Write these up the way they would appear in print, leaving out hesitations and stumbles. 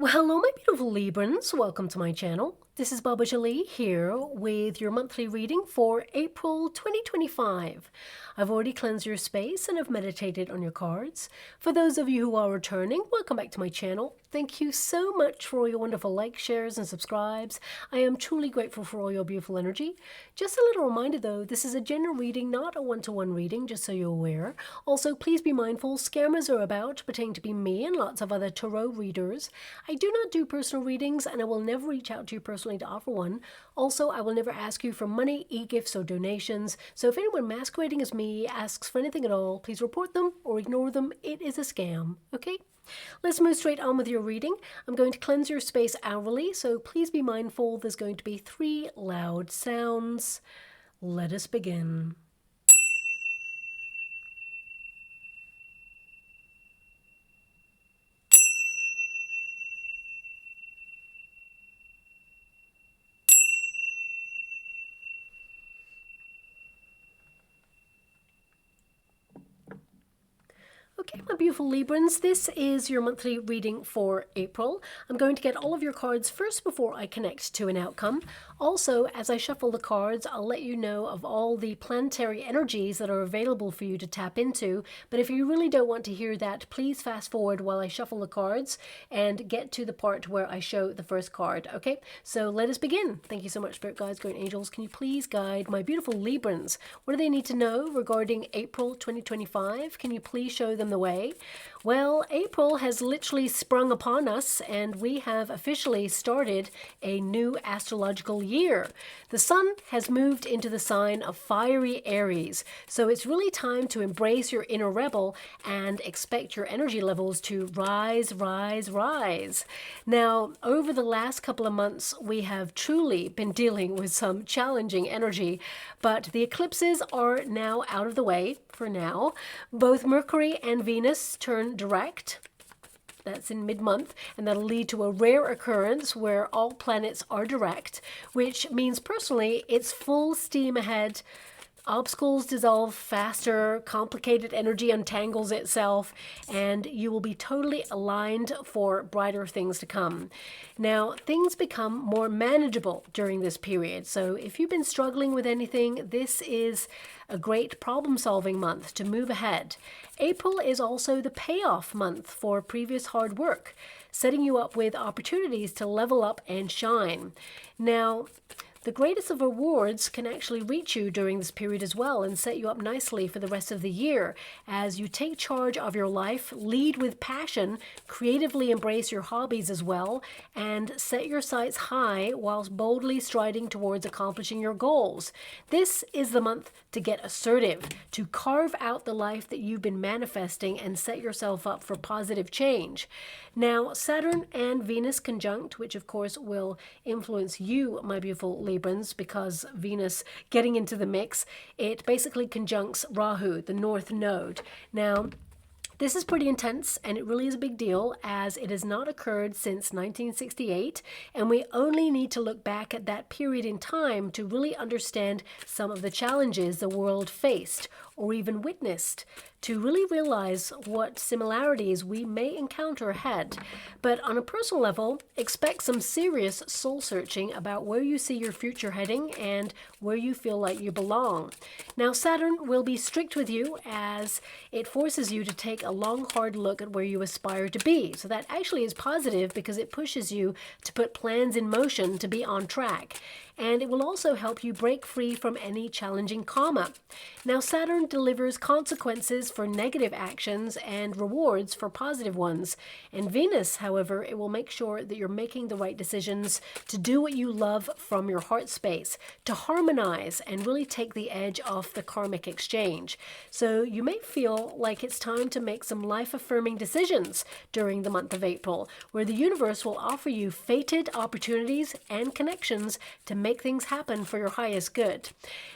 Well, hello, my beautiful Librans. Welcome to my channel. This is Baba Jolie here with your monthly reading for April 2025. I've already cleansed your space and have meditated on your cards. For those of you who are returning, welcome back to my channel. Thank you so much for all your wonderful likes, shares, and subscribes. I am truly grateful for all your beautiful energy. Just a little reminder though, this is a general reading, not a one-to-one reading, just so you're aware. Also, please be mindful, scammers are about, pretending to be me and lots of other tarot readers. I do not do personal readings and I will never reach out to you personally to offer one. Also, I will never ask you for money, e-gifts, or donations. So if anyone masquerading as me asks for anything at all, please report them or ignore them. It is a scam, okay? Let's move straight on with your reading. I'm going to cleanse your space hourly, so please be mindful there's going to be 3 loud sounds. Let us begin. Okay, my beautiful Librans, this is your monthly reading for April. I'm going to get all of your cards first before I connect to an outcome. Also, as I shuffle the cards, I'll let you know of all the planetary energies that are available for you to tap into. But if you really don't want to hear that, please fast forward while I shuffle the cards and get to the part where I show the first card, okay? So let us begin. Thank you so much, Spirit Guides, Guardian Angels. Can you please guide my beautiful Librans? What do they need to know regarding April 2025? Can you please show them the way? Well, April has literally sprung upon us and we have officially started a new astrological year. The sun has moved into the sign of fiery Aries, so it's really time to embrace your inner rebel and expect your energy levels to rise, rise, rise. Now, over the last couple of months, we have truly been dealing with some challenging energy, but the eclipses are now out of the way for now. Both Mercury and Venus turn direct. That's in mid-month, and that'll lead to a rare occurrence where all planets are direct, which means personally it's full steam ahead. Obstacles dissolve faster, complicated energy untangles itself, and you will be totally aligned for brighter things to come. Now, things become more manageable during this period, so if you've been struggling with anything, this is a great problem-solving month to move ahead. April is also the payoff month for previous hard work, setting you up with opportunities to level up and shine. Now, the greatest of rewards can actually reach you during this period as well and set you up nicely for the rest of the year as you take charge of your life, lead with passion, creatively embrace your hobbies as well, and set your sights high whilst boldly striding towards accomplishing your goals. This is the month to get assertive, to carve out the life that you've been manifesting and set yourself up for positive change. Now, Saturn and Venus conjunct, which of course will influence you, my beautiful Librans, because Venus getting into the mix, it basically conjuncts Rahu, the North Node. Now, this is pretty intense, and it really is a big deal as it has not occurred since 1968, and we only need to look back at that period in time to really understand some of the challenges the world faced or even witnessed, to really realize what similarities we may encounter ahead. But on a personal level, expect some serious soul searching about where you see your future heading and where you feel like you belong. Now, Saturn will be strict with you as it forces you to take a long, hard look at where you aspire to be. So that actually is positive because it pushes you to put plans in motion to be on track. And it will also help you break free from any challenging karma. Now, Saturn delivers consequences for negative actions and rewards for positive ones. And Venus, however, it will make sure that you're making the right decisions to do what you love from your heart space, to harmonize and really take the edge off the karmic exchange. So you may feel like it's time to make some life-affirming decisions during the month of April, where the universe will offer you fated opportunities and connections to make things happen for your highest good.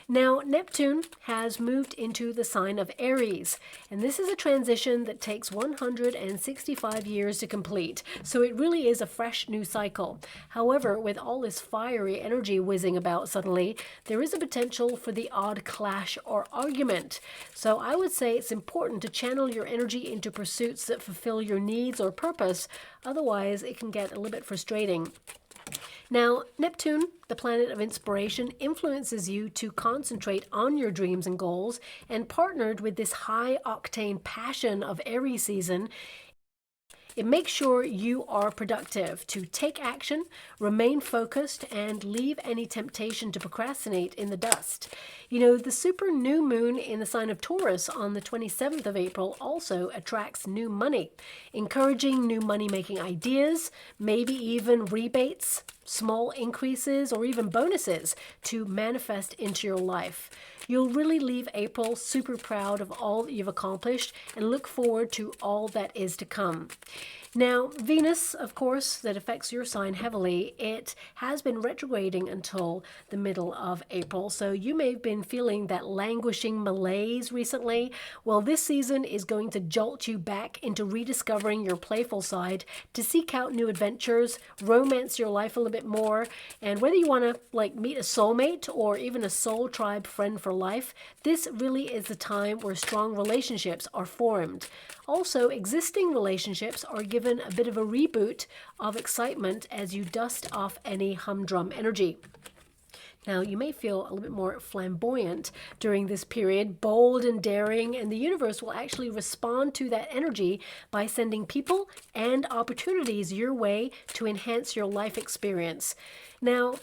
Now, Neptune has moved into the sign of Aries, and this is a transition that takes 165 years to complete, so it really is a fresh new cycle. However, with all this fiery energy whizzing about suddenly, there is a potential for the odd clash or argument. So I would say it's important to channel your energy into pursuits that fulfill your needs or purpose. Otherwise, it can get a little bit frustrating. Now, Neptune, the planet of inspiration, influences you to concentrate on your dreams and goals, and partnered with this high-octane passion of Aries season, it makes sure you are productive to take action, remain focused, and leave any temptation to procrastinate in the dust. You know, the super new moon in the sign of Taurus on the 27th of April also attracts new money, encouraging new money-making ideas, maybe even rebates, small increases, or even bonuses to manifest into your life. You'll really leave April super proud of all that you've accomplished and look forward to all that is to come. Now, Venus, of course, that affects your sign heavily, it has been retrograding until the middle of April, so you may have been feeling that languishing malaise recently. Well, this season is going to jolt you back into rediscovering your playful side to seek out new adventures, romance your life a little bit more, and whether you want to meet a soulmate or even a soul tribe friend for life, this really is the time where strong relationships are formed. Also, existing relationships are given a bit of a reboot of excitement as you dust off any humdrum energy. Now, you may feel a little bit more flamboyant during this period, bold and daring, and the universe will actually respond to that energy by sending people and opportunities your way to enhance your life experience. Now,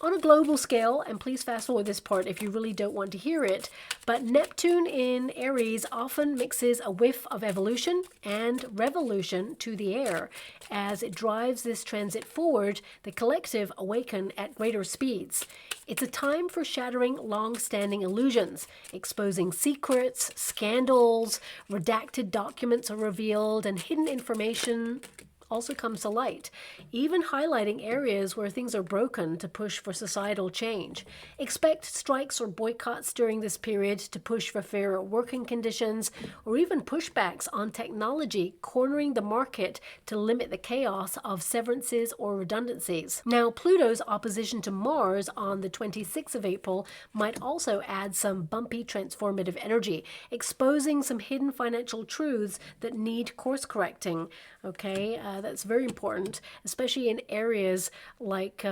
on a global scale, and please fast forward this part if you really don't want to hear it, but Neptune in Aries often mixes a whiff of evolution and revolution to the air. As it drives this transit forward, the collective awaken at greater speeds. It's a time for shattering long-standing illusions, exposing secrets, scandals, redacted documents are revealed, and hidden information also comes to light, even highlighting areas where things are broken to push for societal change. Expect strikes or boycotts during this period to push for fairer working conditions, or even pushbacks on technology, cornering the market to limit the chaos of severances or redundancies. Now, Pluto's opposition to Mars on the 26th of April might also add some bumpy transformative energy, exposing some hidden financial truths that need course correcting. Okay, that's very important, especially in areas like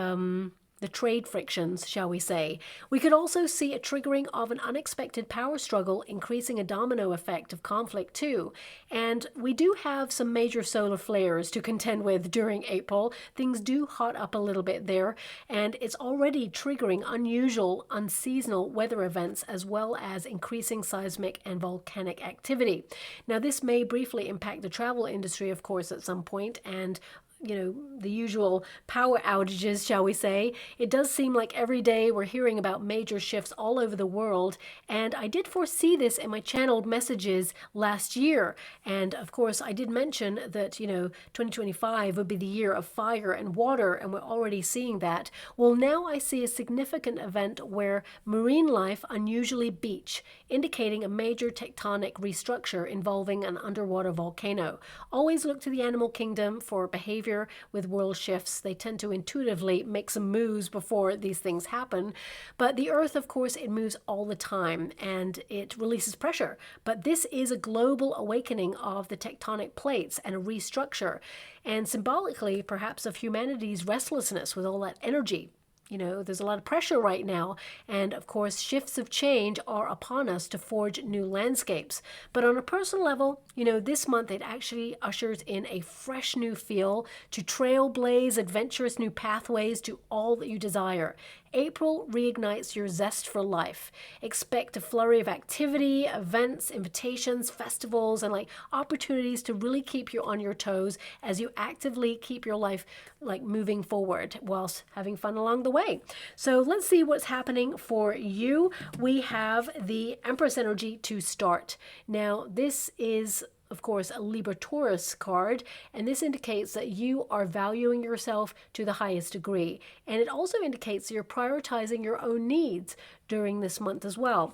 the trade frictions, shall we say. We could also see a triggering of an unexpected power struggle, increasing a domino effect of conflict too. And we do have some major solar flares to contend with during April. Things do hot up a little bit there, and it's already triggering unusual, unseasonal weather events, as well as increasing seismic and volcanic activity. Now, this may briefly impact the travel industry, of course, at some point, and the usual power outages, shall we say. It does seem like every day we're hearing about major shifts all over the world, and I did foresee this in my channeled messages last year. And of course, I did mention that, 2025 would be the year of fire and water, and we're already seeing that. Well, now I see a significant event where marine life unusually beach, indicating a major tectonic restructure involving an underwater volcano. Always look to the animal kingdom for behavior with world shifts. They tend to intuitively make some moves before these things happen. But the Earth, of course, it moves all the time and it releases pressure. But this is a global awakening of the tectonic plates and a restructure. And symbolically, perhaps, of humanity's restlessness with all that energy. There's a lot of pressure right now, and of course, shifts of change are upon us to forge new landscapes. But on a personal level, this month it actually ushers in a fresh new feel to trailblaze adventurous new pathways to all that you desire. April reignites your zest for life. Expect a flurry of activity, events, invitations, festivals, and opportunities to really keep you on your toes as you actively keep your life moving forward whilst having fun along the way. So let's see what's happening for you. We have the Empress energy to start. Now, this is of course, a Libra Taurus card, and this indicates that you are valuing yourself to the highest degree. And it also indicates that you're prioritizing your own needs during this month as well.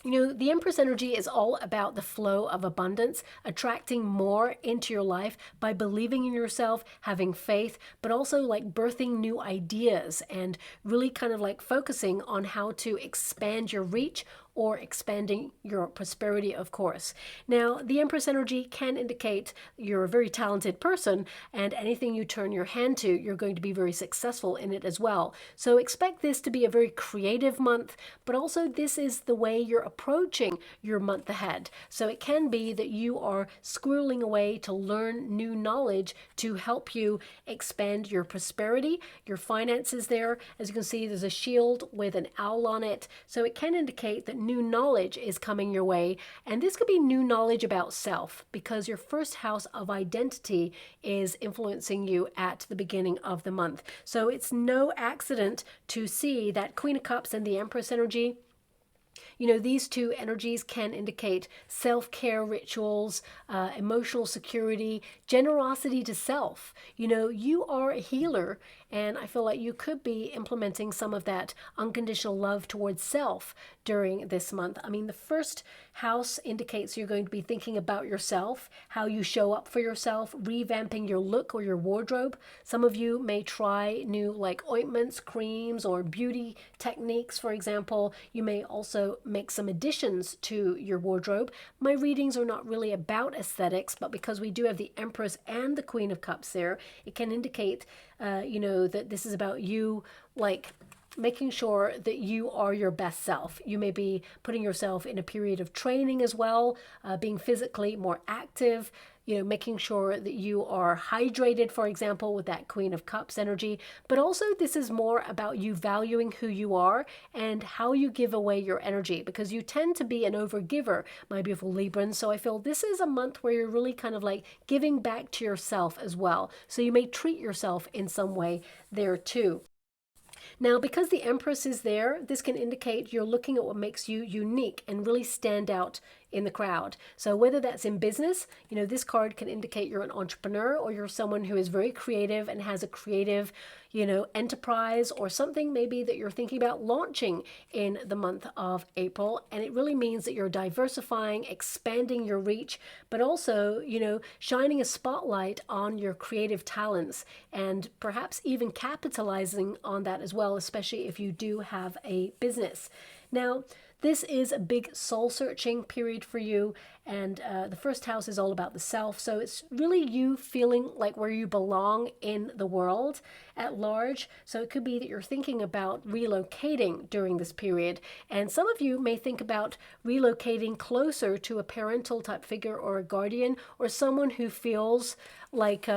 You know, the Empress energy is all about the flow of abundance, attracting more into your life by believing in yourself, having faith, but also like birthing new ideas and really kind of like focusing on how to expand your reach or expanding your prosperity, of course. Now, the Empress energy can indicate you're a very talented person, and anything you turn your hand to, you're going to be very successful in it as well. So expect this to be a very creative month, but also this is the way you're approaching your month ahead. So it can be that you are squirreling away to learn new knowledge to help you expand your prosperity, your finances there. As you can see, there's a shield with an owl on it. So it can indicate that new knowledge is coming your way, and this could be new knowledge about self because your first house of identity is influencing you at the beginning of the month. So it's no accident to see that Queen of Cups and the Empress energy. You know, these two energies can indicate self-care rituals, emotional security, generosity to self. You know, you are a healer, and I feel like you could be implementing some of that unconditional love towards self during this month. I mean, the first house indicates you're going to be thinking about yourself, how you show up for yourself, revamping your look or your wardrobe. Some of you may try new like ointments, creams, or beauty techniques, for example. You may also make some additions to your wardrobe. My readings are not really about aesthetics, but because we do have the Empress and the Queen of Cups there, it can indicate, you know, that this is about you, like making sure that you are your best self. You may be putting yourself in a period of training as well, being physically more active, you know, making sure that you are hydrated, for example, with that Queen of Cups energy. But also this is more about you valuing who you are and how you give away your energy, because you tend to be an overgiver, my beautiful Librans. So I feel this is a month where you're really kind of like giving back to yourself as well. So you may treat yourself in some way there too. Now, because the Empress is there, this can indicate you're looking at what makes you unique and really stand out in the crowd. So whether that's in business, you know, this card can indicate you're an entrepreneur or you're someone who is very creative and has a creative, you know, enterprise or something maybe that you're thinking about launching in the month of April. And it really means that you're diversifying, expanding your reach, but also, you know, shining a spotlight on your creative talents and perhaps even capitalizing on that as well, especially if you do have a business. Now, this is a big soul-searching period for you, and the first house is all about the self, so it's really you feeling like where you belong in the world at large. So it could be that you're thinking about relocating during this period, and some of you may think about relocating closer to a parental type figure or a guardian or someone who feels like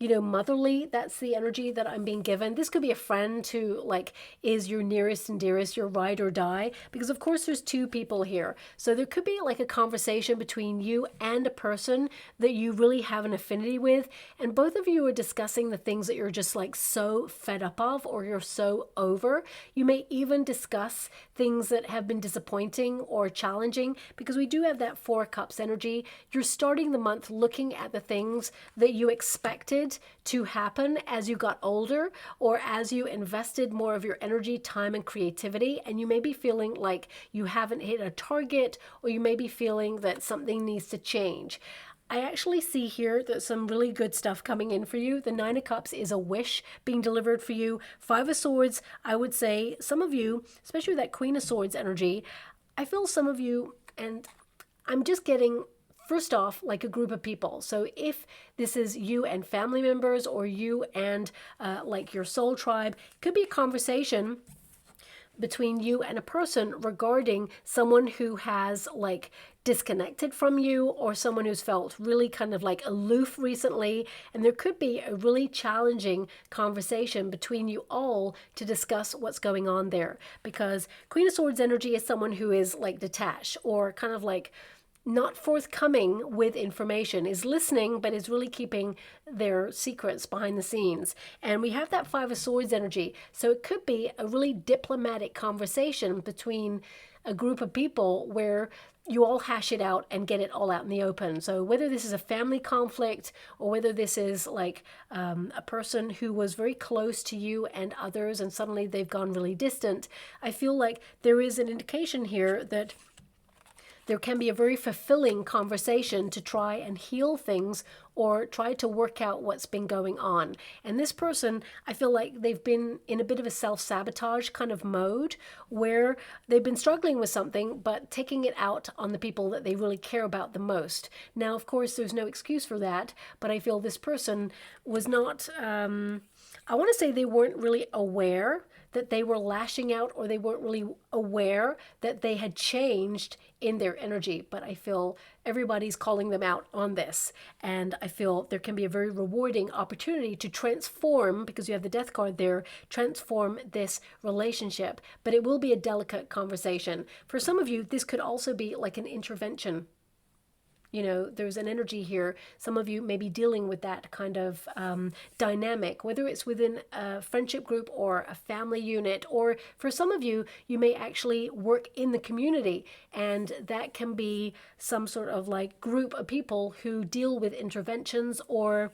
you know, motherly. That's the energy that I'm being given. This could be a friend who like is your nearest and dearest, your ride or die, because of course there's two people here. So there could be like a conversation between you and a person that you really have an affinity with, and both of you are discussing the things that you're just like so fed up of or you're so over. You may even discuss things that have been disappointing or challenging, because we do have that Four of Cups energy. You're starting the month looking at the things that you expected to happen as you got older or as you invested more of your energy, time, and creativity, and you may be feeling like you haven't hit a target, or you may be feeling that something needs to change. I actually see here that some really good stuff coming in for you. The Nine of Cups is a wish being delivered for you. Five of Swords, I would say some of you, especially that Queen of Swords energy, I feel some of you, and I'm just getting first off, like a group of people. So if this is you and family members or you and like your soul tribe, it could be a conversation between you and a person regarding someone who has like disconnected from you or someone who's felt really kind of like aloof recently. And there could be a really challenging conversation between you all to discuss what's going on there, because Queen of Swords energy is someone who is like detached or kind of like not forthcoming with information, is listening, but is really keeping their secrets behind the scenes. And we have that Five of Swords energy. So it could be a really diplomatic conversation between a group of people where, you all hash it out and get it all out in the open. So whether this is a family conflict or whether this is like a person who was very close to you and others and suddenly they've gone really distant, I feel like there is an indication here that there can be a very fulfilling conversation to try and heal things or try to work out what's been going on. And this person, I feel like they've been in a bit of a self-sabotage kind of mode where they've been struggling with something, but taking it out on the people that they really care about the most. Now, of course, there's no excuse for that, but I feel this person was not, I want to say they weren't really aware that they were lashing out, or they weren't really aware that they had changed in their energy. But I feel everybody's calling them out on this. And I feel there can be a very rewarding opportunity to transform, because you have the Death card there, transform this relationship. But it will be a delicate conversation. For some of you, this could also be like an intervention. You know, there's an energy here. Some of you may be dealing with that kind of dynamic, whether it's within a friendship group or a family unit, or for some of you, you may actually work in the community, and that can be some sort of like group of people who deal with interventions or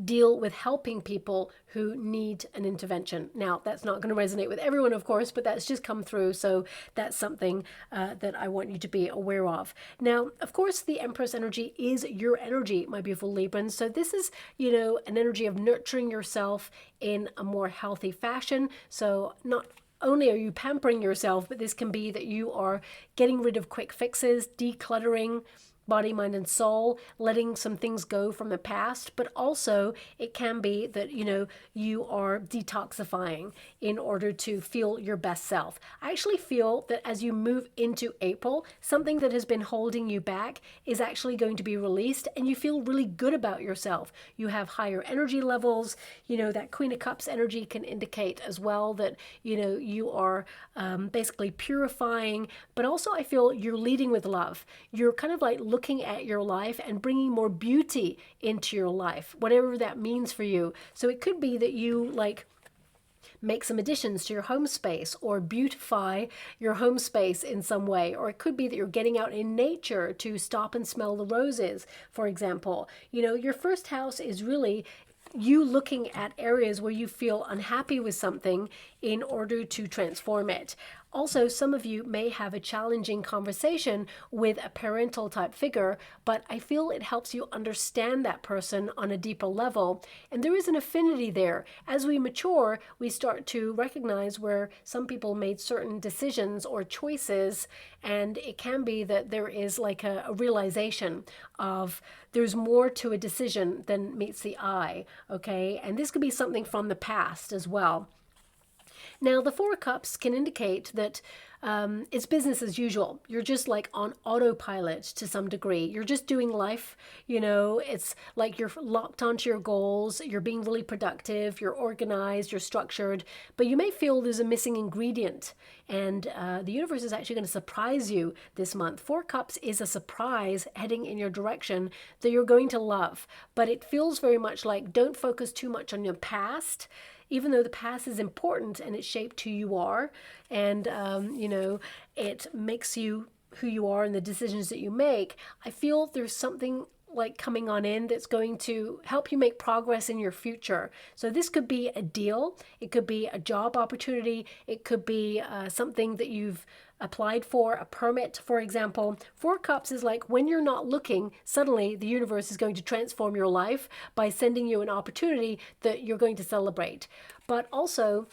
deal with helping people who need an intervention. Now, that's not going to resonate with everyone, of course, but that's just come through. So that's something that I want you to be aware of. Now, of course, the Empress energy is your energy, my beautiful Librans. So this is, you know, an energy of nurturing yourself in a more healthy fashion. So not only are you pampering yourself, but this can be that you are getting rid of quick fixes, decluttering, body, mind, and soul, letting some things go from the past, but also it can be that, you know, you are detoxifying in order to feel your best self. I actually feel that as you move into April, something that has been holding you back is actually going to be released, and you feel really good about yourself. You have higher energy levels. You know, that Queen of Cups energy can indicate as well that, you know, you are basically purifying, but also I feel you're leading with love. You're kind of like looking at your life and bringing more beauty into your life, whatever that means for you. So it could be that you like make some additions to your home space or beautify your home space in some way. Or it could be that you're getting out in nature to stop and smell the roses, for example. You know, your first house is really you looking at areas where you feel unhappy with something in order to transform it. Also, some of you may have a challenging conversation with a parental type figure, but I feel it helps you understand that person on a deeper level. And there is an affinity there. As we mature, we start to recognize where some people made certain decisions or choices, and it can be that there is like a realization of there's more to a decision than meets the eye, okay? And this could be something from the past as well. Now, the Four of Cups can indicate that it's business as usual. You're just like on autopilot to some degree. You're just doing life, you know, it's like you're locked onto your goals. You're being really productive. You're organized. You're structured. But you may feel there's a missing ingredient. And the universe is actually going to surprise you this month. Four Cups is a surprise heading in your direction that you're going to love. But it feels very much like don't focus too much on your past, even though the past is important and it shaped who you are, and you know, it makes you who you are and the decisions that you make. I feel there's something like coming on in that's going to help you make progress in your future. So this could be a deal, it could be a job opportunity, it could be something that you've applied for, a permit, for example. Four Cups is like when you're not looking, suddenly the universe is going to transform your life by sending you an opportunity that you're going to celebrate. But also,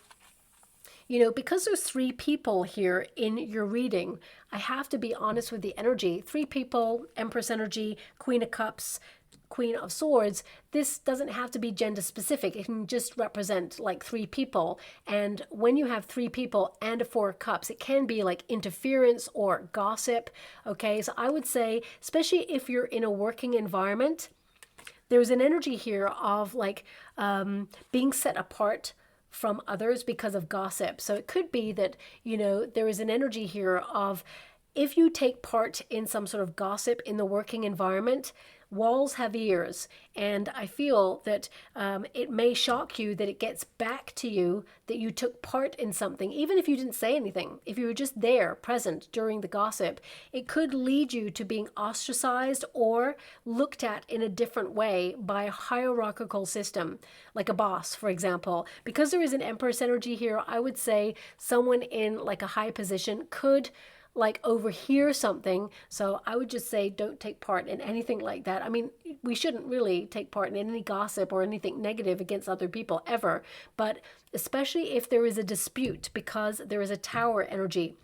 you know, because there's three people here in your reading, I have to be honest with the energy. Three people, Empress energy, Queen of Cups, Queen of Swords. This doesn't have to be gender specific. It can just represent like three people. And when you have three people and a Four of Cups, it can be like interference or gossip. Okay, so I would say, especially if you're in a working environment, there's an energy here of like being set apart from others because of gossip. So it could be that, you know, there is an energy here of if you take part in some sort of gossip in the working environment, walls have ears, and I feel that it may shock you that it gets back to you that you took part in something, even if you didn't say anything. If you were just there, present during the gossip, it could lead you to being ostracized or looked at in a different way by a hierarchical system, like a boss, for example. Because there is an Empress energy here, I would say someone in like a high position could like overhear something. So I would just say don't take part in anything like that. I mean, we shouldn't really take part in any gossip or anything negative against other people ever, but especially if there is a dispute, because there is a Tower energy.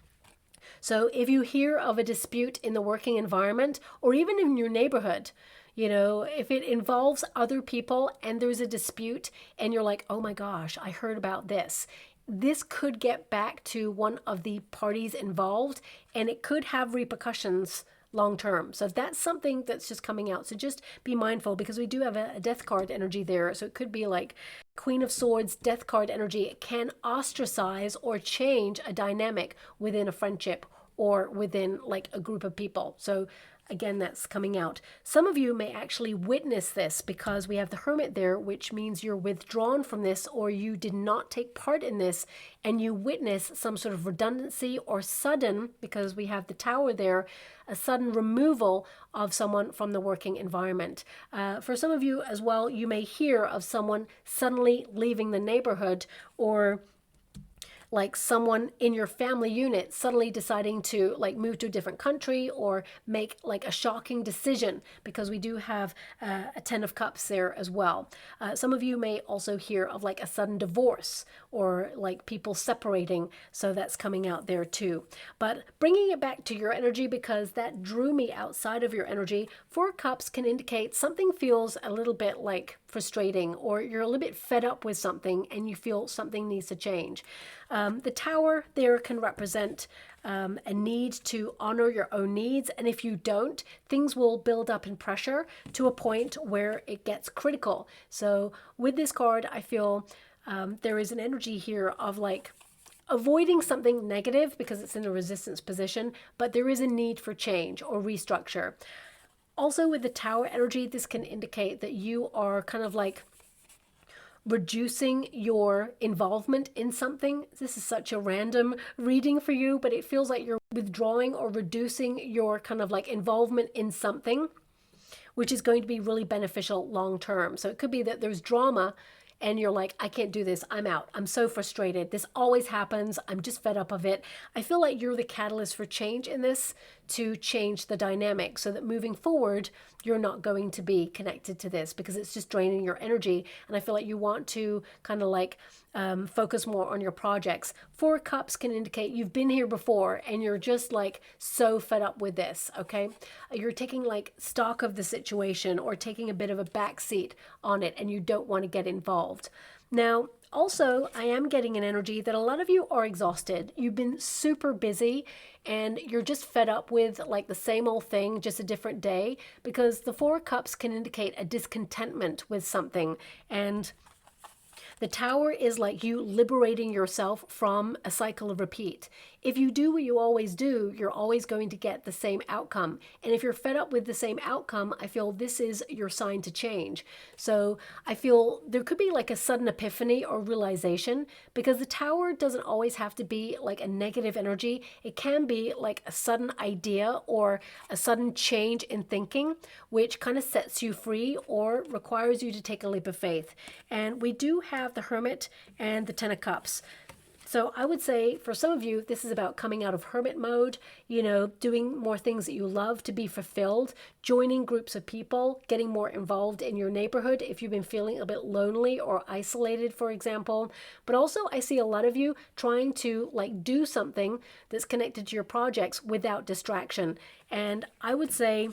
So if you hear of a dispute in the working environment or even in your neighborhood, you know, if it involves other people and there's a dispute and you're like, oh my gosh, I heard about this. This could get back to one of the parties involved, and it could have repercussions long term. So if that's something that's just coming out, so just be mindful, because we do have a death card energy there. So it could be like Queen of Swords, death card energy. It can ostracize or change a dynamic within a friendship or within like a group of people. So again, that's coming out. Some of you may actually witness this because we have the Hermit there, which means you're withdrawn from this or you did not take part in this, and you witness some sort of redundancy or sudden, because we have the Tower there, a sudden removal of someone from the working environment. For some of you as well, you may hear of someone suddenly leaving the neighborhood, or like someone in your family unit suddenly deciding to like move to a different country or make like a shocking decision, because we do have a Ten of Cups there as well. Some of you may also hear of like a sudden divorce or like people separating, so that's coming out there too. But bringing it back to your energy, because that drew me outside of your energy, Four Cups can indicate something feels a little bit like frustrating, or you're a little bit fed up with something and you feel something needs to change. The Tower there can represent a need to honor your own needs, and if you don't, things will build up in pressure to a point where it gets critical. So with this card, I feel there is an energy here of like avoiding something negative because it's in a resistance position, but there is a need for change or restructure. Also with the Tower energy, this can indicate that you are kind of like reducing your involvement in something. This is such a random reading for you, but it feels like you're withdrawing or reducing your kind of like involvement in something, which is going to be really beneficial long term. So it could be that there's drama and you're like, I can't do this, I'm out, I'm so frustrated, this always happens, I'm just fed up of it. I feel like you're the catalyst for change in this, to change the dynamic so that moving forward, you're not going to be connected to this because it's just draining your energy. And I feel like you want to kind of like focus more on your projects. Four Cups can indicate you've been here before and you're just like so fed up with this, okay? You're taking like stock of the situation or taking a bit of a backseat on it, and you don't want to get involved. Now, also, I am getting an energy that a lot of you are exhausted. You've been super busy and you're just fed up with like the same old thing, just a different day, because the Four Cups can indicate a discontentment with something. And the Tower is like you liberating yourself from a cycle of repeat. If you do what you always do, you're always going to get the same outcome. And if you're fed up with the same outcome, I feel this is your sign to change. So I feel there could be like a sudden epiphany or realization, because the Tower doesn't always have to be like a negative energy. It can be like a sudden idea or a sudden change in thinking, which kind of sets you free or requires you to take a leap of faith. And we do have the Hermit and the Ten of Cups. So I would say for some of you, this is about coming out of hermit mode, you know, doing more things that you love to be fulfilled, joining groups of people, getting more involved in your neighborhood if you've been feeling a bit lonely or isolated, for example. But also I see a lot of you trying to like do something that's connected to your projects without distraction. And I would say,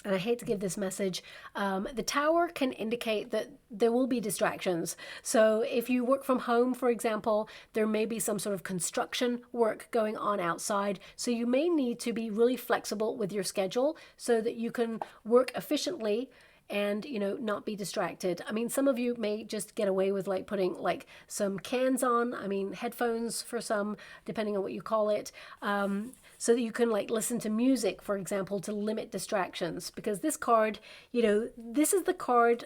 and I hate to give this message, the Tower can indicate that there will be distractions. So if you work from home, for example, there may be some sort of construction work going on outside. So you may need to be really flexible with your schedule so that you can work efficiently and, you know, not be distracted. I mean, some of you may just get away with like putting like some cans on, I mean, headphones for some, depending on what you call it, so that you can like listen to music, for example, to limit distractions. Because this card, you know, this is the card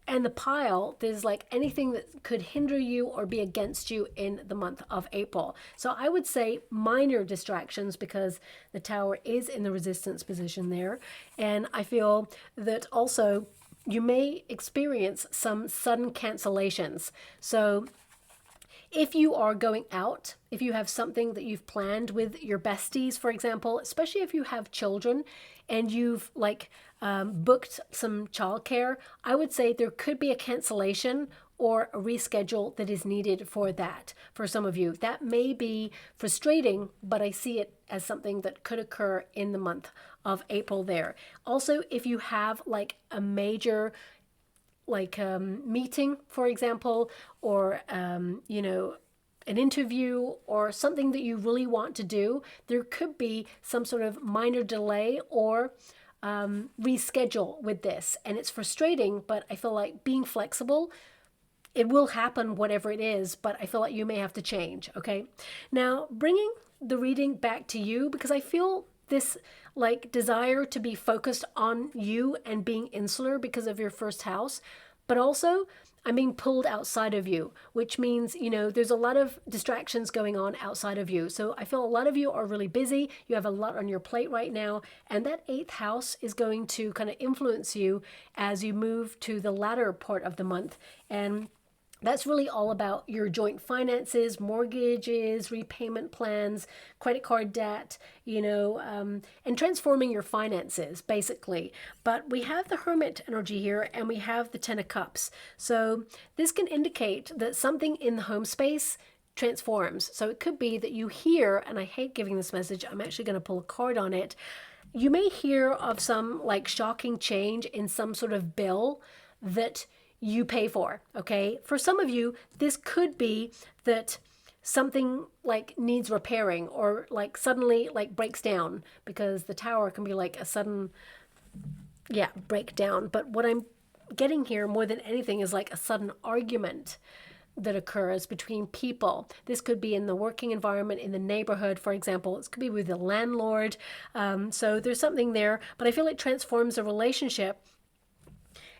and the pile, there's like anything that could hinder you or be against you in the month of April. So I would say minor distractions, because the Tower is in the resistance position there. And I feel that also you may experience some sudden cancellations. So if you are going out, if you have something that you've planned with your besties, for example, especially if you have children and you've like booked some childcare, I would say there could be a cancellation or a reschedule that is needed for that. For some of you, that may be frustrating, but I see it as something that could occur in the month of April there. Also, if you have like a major like meeting, for example, or, you know, an interview or something that you really want to do, there could be some sort of minor delay or reschedule with this. And it's frustrating, but I feel like being flexible, it will happen, whatever it is, but I feel like you may have to change, okay? Now, bringing the reading back to you, because I feel this like desire to be focused on you and being insular because of your first house, but also I'm being pulled outside of you, which means, you know, there's a lot of distractions going on outside of you. So I feel a lot of you are really busy. You have a lot on your plate right now. And that eighth house is going to kind of influence you as you move to the latter part of the month. And that's really all about your joint finances, mortgages, repayment plans, credit card debt, you know, and transforming your finances, basically. But we have the Hermit energy here, and we have the Ten of Cups. So this can indicate that something in the home space transforms. So it could be that you hear, and I hate giving this message, I'm actually going to pull a card on it. You may hear of some like shocking change in some sort of bill that you pay for, okay? For some of you, this could be that something like needs repairing or like suddenly like breaks down, because the Tower can be like a sudden, yeah, breakdown. But what I'm getting here more than anything is like a sudden argument that occurs between people. This could be in the working environment, in the neighborhood, for example. It could be with the landlord. So there's something there, but I feel it transforms a relationship.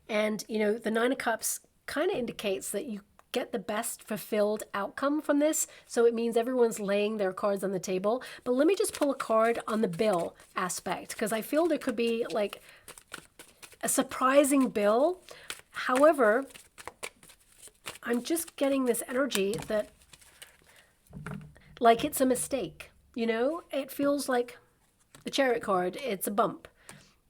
And, you know, the Nine of Cups kind of indicates that you get the best fulfilled outcome from this. So it means everyone's laying their cards on the table. But let me just pull a card on the bill aspect, because I feel there could be like a surprising bill. However, I'm just getting this energy that like it's a mistake, you know? It feels like the Chariot card, it's a bump.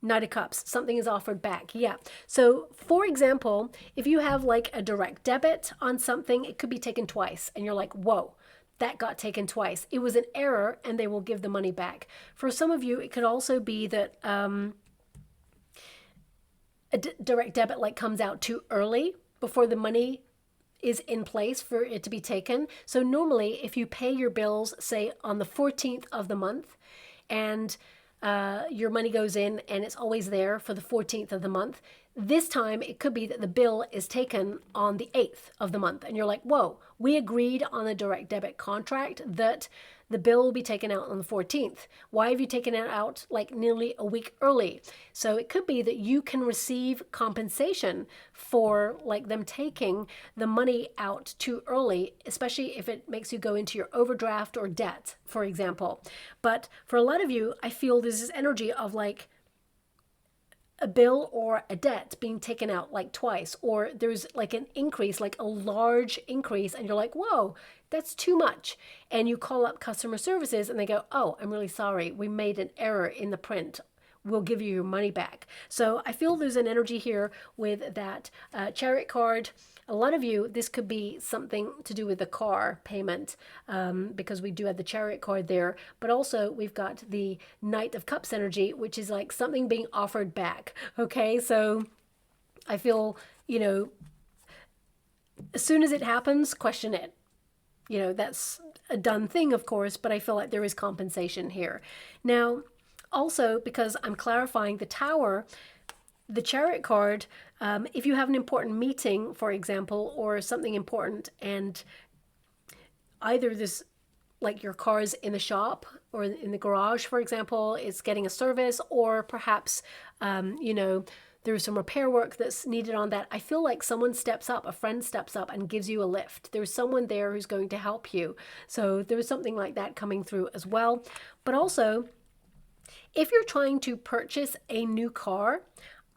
Knight of Cups, something is offered back. Yeah. So for example, if you have like a direct debit on something, it could be taken twice and you're like, whoa, that got taken twice. It was an error and they will give the money back. For some of you, it could also be that a direct debit like comes out too early before the money is in place for it to be taken. So normally if you pay your bills, say on the 14th of the month, and your money goes in and it's always there for the 14th of the month. This time it could be that the bill is taken on the 8th of the month and you're like, whoa, we agreed on the direct debit contract that the bill will be taken out on the 14th. Why have you taken it out like nearly a week early? So it could be that you can receive compensation for like them taking the money out too early, especially if it makes you go into your overdraft or debt, for example. But for a lot of you, I feel there's this energy of like a bill or a debt being taken out like twice, or there's like an increase, like a large increase, and you're like, whoa, that's too much. And you call up customer services and they go, oh, I'm really sorry, we made an error in the print, we'll give you your money back. So I feel there's an energy here with that Chariot card. A lot of you, this could be something to do with the car payment, because we do have the Chariot card there. But also we've got the Knight of Cups energy, which is like something being offered back. Okay, so I feel, you know, as soon as it happens, question it. You know, that's a done thing, of course, but I feel like there is compensation here. Now, also, because I'm clarifying the Tower, the Chariot card, if you have an important meeting, for example, or something important, and either this, like your car's in the shop or in the garage, for example, it's getting a service, or perhaps, you know, there's some repair work that's needed on that. I feel like someone steps up, a friend steps up and gives you a lift. There's someone there who's going to help you. So there's something like that coming through as well. But also, if you're trying to purchase a new car,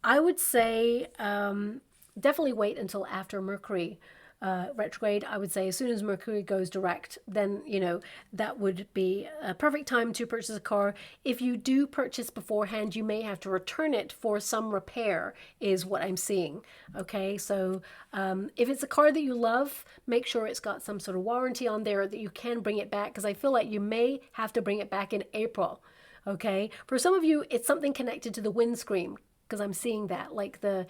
I would say definitely wait until after Mercury retrograde. I would say as soon as Mercury goes direct, then, you know, that would be a perfect time to purchase a car. If you do purchase beforehand, you may have to return it for some repair, is what I'm seeing. Okay, so if it's a car that you love, make sure it's got some sort of warranty on there that you can bring it back, because I feel like you may have to bring it back in April. Okay, for some of you, it's something connected to the windscreen, because I'm seeing that, like the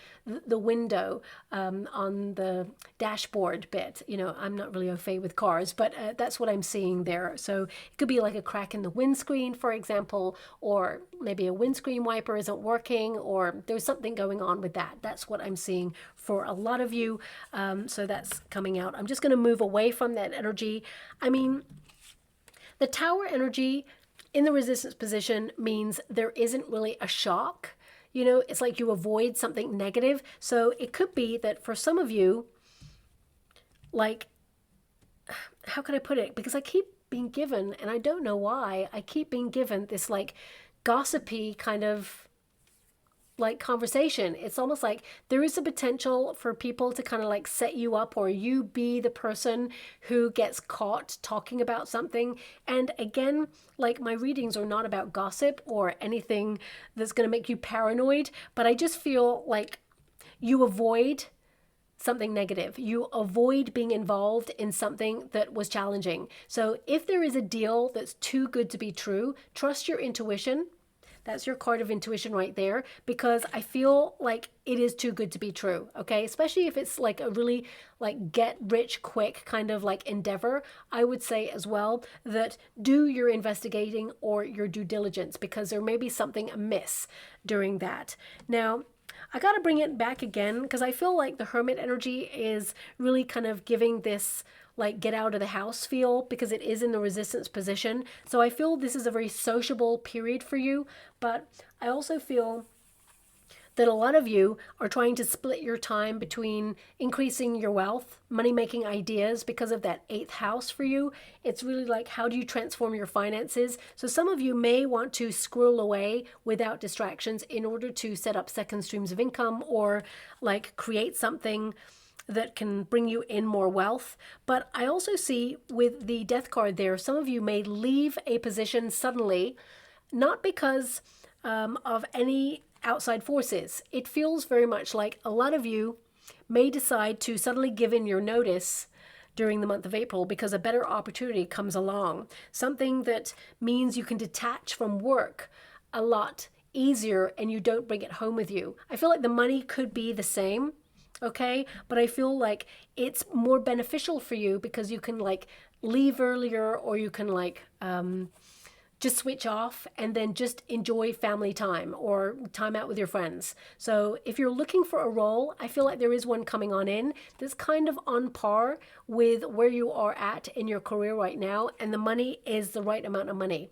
window on the dashboard bit. You know, I'm not really au fait with cars, but that's what I'm seeing there. So it could be like a crack in the windscreen, for example, or maybe a windscreen wiper isn't working, or there's something going on with that. That's what I'm seeing for a lot of you. So that's coming out. I'm just going to move away from that energy. I mean, the Tower energy in the resistance position means there isn't really a shock. You know, it's like you avoid something negative. So it could be that for some of you, like, how can I put it? Because I keep being given, and I don't know why, I keep being given this like gossipy kind of like conversation. It's almost like there is a potential for people to kind of like set you up, or you be the person who gets caught talking about something. And again, like, my readings are not about gossip or anything that's going to make you paranoid, but I just feel like you avoid something negative. You avoid being involved in something that was challenging. So if there is a deal that's too good to be true, trust your intuition. That's your card of intuition right there, because I feel like it is too good to be true, okay? Especially if it's like a really like get rich quick kind of like endeavor. I would say as well that do your investigating or your due diligence, because there may be something amiss during that. Now, I got to bring it back again, because I feel like the Hermit energy is really kind of giving this like get out of the house feel, because it is in the resistance position. So I feel this is a very sociable period for you, but I also feel that a lot of you are trying to split your time between increasing your wealth, money-making ideas, because of that 8th house for you. It's really like, how do you transform your finances? So some of you may want to squirrel away without distractions in order to set up second streams of income, or like create something that can bring you in more wealth. But I also see with the Death card there, some of you may leave a position suddenly, not because of any outside forces. It feels very much like a lot of you may decide to suddenly give in your notice during the month of April, because a better opportunity comes along. Something that means you can detach from work a lot easier and you don't bring it home with you. I feel like the money could be the same, okay, but I feel like it's more beneficial for you, because you can like leave earlier, or you can like just switch off and then just enjoy family time or time out with your friends. So if you're looking for a role, I feel like there is one coming on in that's kind of on par with where you are at in your career right now, and the money is the right amount of money.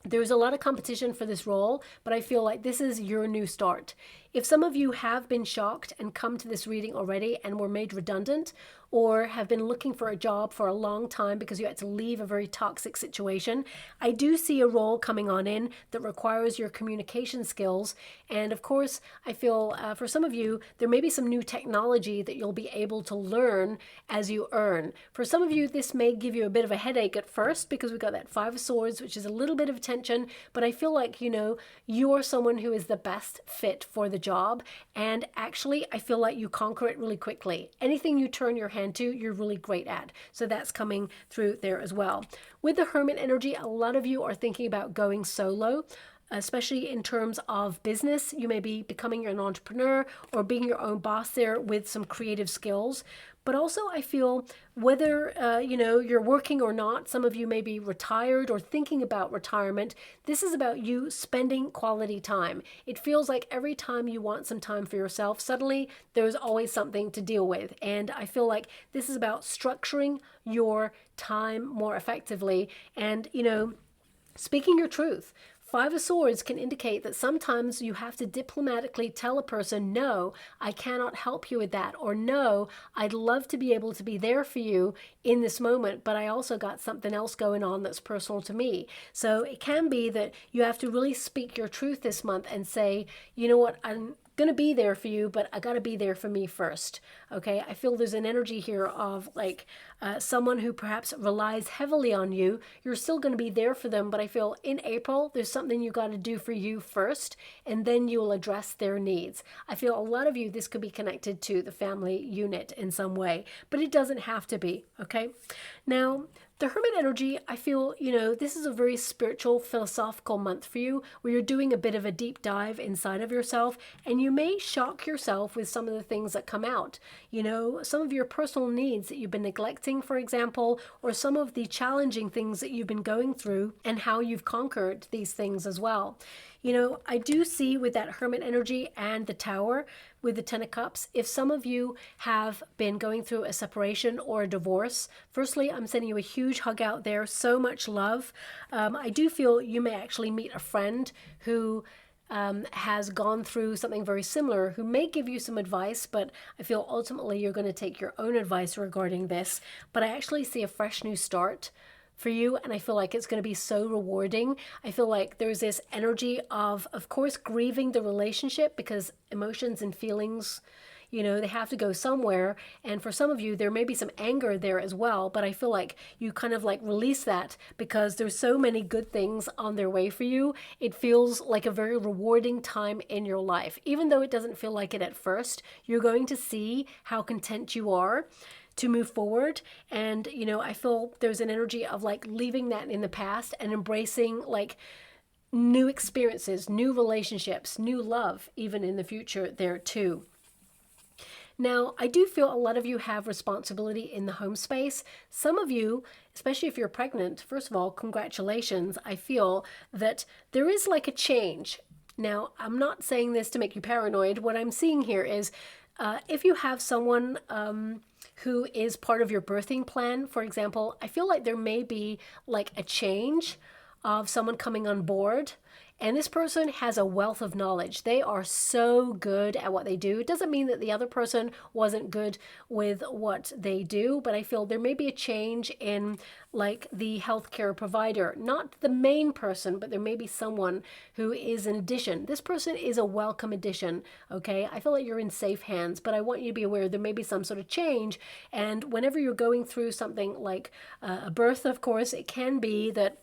There's a lot of competition for this role, but I feel like this is your new start. If some of you have been shocked and come to this reading already and were made redundant, or have been looking for a job for a long time because you had to leave a very toxic situation, I do see a role coming on in that requires your communication skills. And of course, I feel for some of you, there may be some new technology that you'll be able to learn as you earn. For some of you, this may give you a bit of a headache at first, because we've got that 5 of Swords, which is a little bit of tension, but I feel like, you know, you are someone who is the best fit for the job. And actually, I feel like you conquer it really quickly. Anything you turn your hand to, you're really great at. So that's coming through there as well. With the Hermit energy, a lot of you are thinking about going solo, especially in terms of business. You may be becoming an entrepreneur or being your own boss there with some creative skills. But also I feel whether, you're working or not, some of you may be retired or thinking about retirement. This is about you spending quality time. It feels like every time you want some time for yourself, suddenly there's always something to deal with. And I feel like this is about structuring your time more effectively and, speaking your truth. Five of Swords can indicate that sometimes you have to diplomatically tell a person, no, I cannot help you with that, or no, I'd love to be able to be there for you in this moment, but I also got something else going on that's personal to me. So it can be that you have to really speak your truth this month and say, you know what, I'm going to be there for you, but I got to be there for me first. Okay. I feel there's an energy here of like someone who perhaps relies heavily on you. You're still going to be there for them, but I feel in April, there's something you got to do for you first, and then you will address their needs. I feel a lot of you, this could be connected to the family unit in some way, but it doesn't have to be. Okay. Now, the Hermit energy, I feel, this is a very spiritual, philosophical month for you where you're doing a bit of a deep dive inside of yourself, and you may shock yourself with some of the things that come out. Some of your personal needs that you've been neglecting, for example, or some of the challenging things that you've been going through and how you've conquered these things as well. I do see with that Hermit energy and the Tower with the Ten of Cups, if some of you have been going through a separation or a divorce, firstly, I'm sending you a huge hug out there. So much love. I do feel you may actually meet a friend who has gone through something very similar, who may give you some advice, but I feel ultimately you're going to take your own advice regarding this. But I actually see a fresh new start for you, and I feel like it's going to be so rewarding. I feel like there's this energy of course, grieving the relationship, because emotions and feelings, they have to go somewhere. And for some of you, there may be some anger there as well, but I feel like you kind of like release that because there's so many good things on their way for you. It feels like a very rewarding time in your life. Even though it doesn't feel like it at first, you're going to see how content you are to move forward. And, I feel there's an energy of like leaving that in the past and embracing like new experiences, new relationships, new love, even in the future there too. Now, I do feel a lot of you have responsibility in the home space. Some of you, especially if you're pregnant, first of all, congratulations. I feel that there is like a change. Now, I'm not saying this to make you paranoid. What I'm seeing here is if you have someone who is part of your birthing plan, for example, I feel like there may be like a change of someone coming on board. And this person has a wealth of knowledge. They are so good at what they do. It doesn't mean that the other person wasn't good with what they do, but I feel there may be a change in like the healthcare provider, not the main person, but there may be someone who is an addition. This person is a welcome addition, okay? I feel like you're in safe hands, but I want you to be aware there may be some sort of change. And whenever you're going through something like a birth, of course, it can be that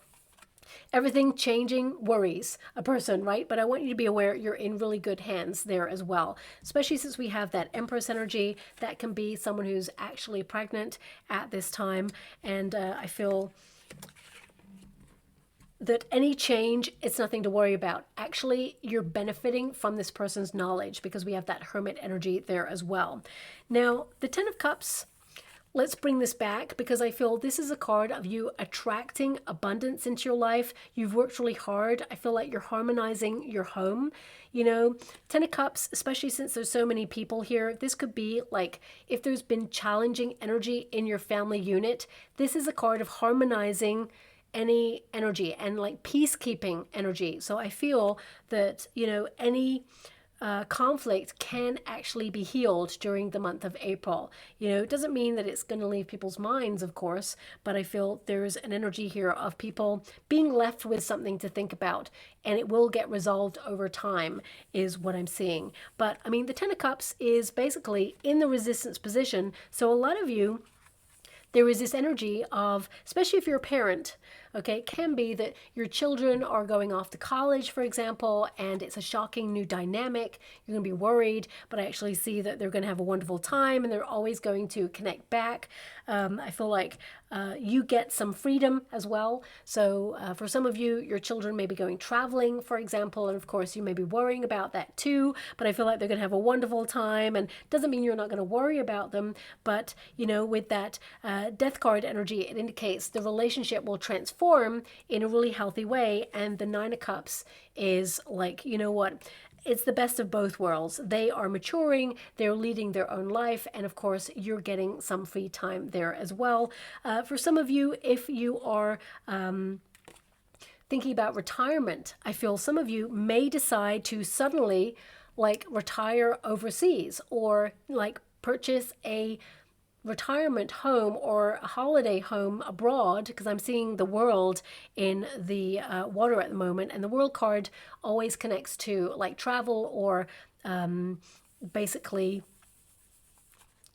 everything changing worries a person, right? But I want you to be aware you're in really good hands there as well, especially since we have that Empress energy. That can be someone who's actually pregnant at this time. And I feel that any change, it's nothing to worry about. Actually, you're benefiting from this person's knowledge because we have that Hermit energy there as well. Now, the Ten of Cups, let's bring this back because I feel this is a card of you attracting abundance into your life. You've worked really hard. I feel like you're harmonizing your home. Ten of Cups, especially since there's so many people here, this could be like if there's been challenging energy in your family unit, this is a card of harmonizing any energy and like peacekeeping energy. So I feel that, any conflict can actually be healed during the month of April. It doesn't mean that it's going to leave people's minds, of course, but I feel there's an energy here of people being left with something to think about, and it will get resolved over time is what I'm seeing. But I mean, the Ten of Cups is basically in the resistance position. So a lot of you, there is this energy of, especially if you're a parent, Okay, it can be that your children are going off to college, for example, and it's a shocking new dynamic. You're going to be worried, but I actually see that they're going to have a wonderful time and they're always going to connect back. I feel like you get some freedom as well. So for some of you, your children may be going traveling, for example, and of course you may be worrying about that too, but I feel like they're going to have a wonderful time, and doesn't mean you're not going to worry about them, but you know, with that death card energy, it indicates the relationship will transform in a really healthy way. And the Nine of Cups is like, you know what, it's the best of both worlds. They are maturing, they're leading their own life, and of course you're getting some free time there as well. For some of you, if you are thinking about retirement, I feel some of you may decide to suddenly like retire overseas, or like purchase a retirement home or a holiday home abroad, because I'm seeing the world in the water at the moment, and the world card always connects to like travel or basically,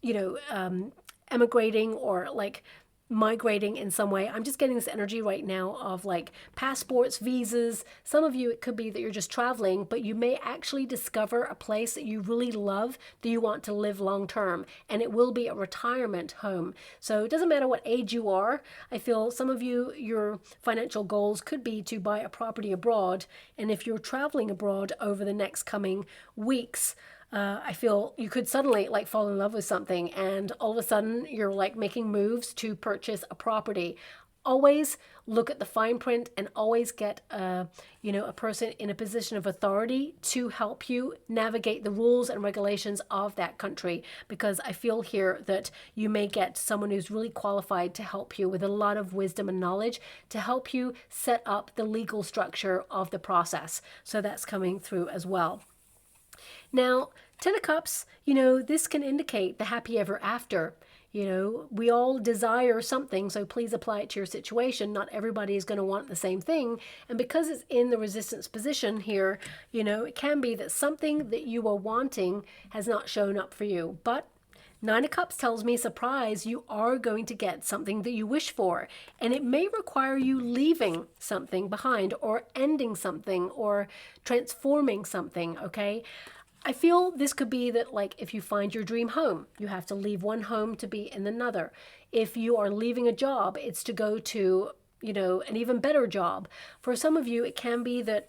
you know, emigrating or like migrating in some way. I'm just getting this energy right now of like passports, visas. Some of you, it could be that you're just traveling, but you may actually discover a place that you really love, that you want to live long term, and it will be a retirement home. So it doesn't matter what age you are. I feel some of you, your financial goals could be to buy a property abroad, and if you're traveling abroad over the next coming weeks, I feel you could suddenly like fall in love with something, and all of a sudden you're like making moves to purchase a property. Always look at the fine print, and always get a person in a position of authority to help you navigate the rules and regulations of that country, because I feel here that you may get someone who's really qualified to help you with a lot of wisdom and knowledge to help you set up the legal structure of the process. So that's coming through as well. Now, Ten of Cups, this can indicate the happy ever after. We all desire something, so please apply it to your situation. Not everybody is going to want the same thing. And because it's in the resistance position here, it can be that something that you are wanting has not shown up for you. But Nine of Cups tells me, surprise, you are going to get something that you wish for. And it may require you leaving something behind, or ending something, or transforming something, okay? I feel this could be that, like, if you find your dream home, you have to leave one home to be in another. If you are leaving a job, it's to go to, an even better job. For some of you, it can be that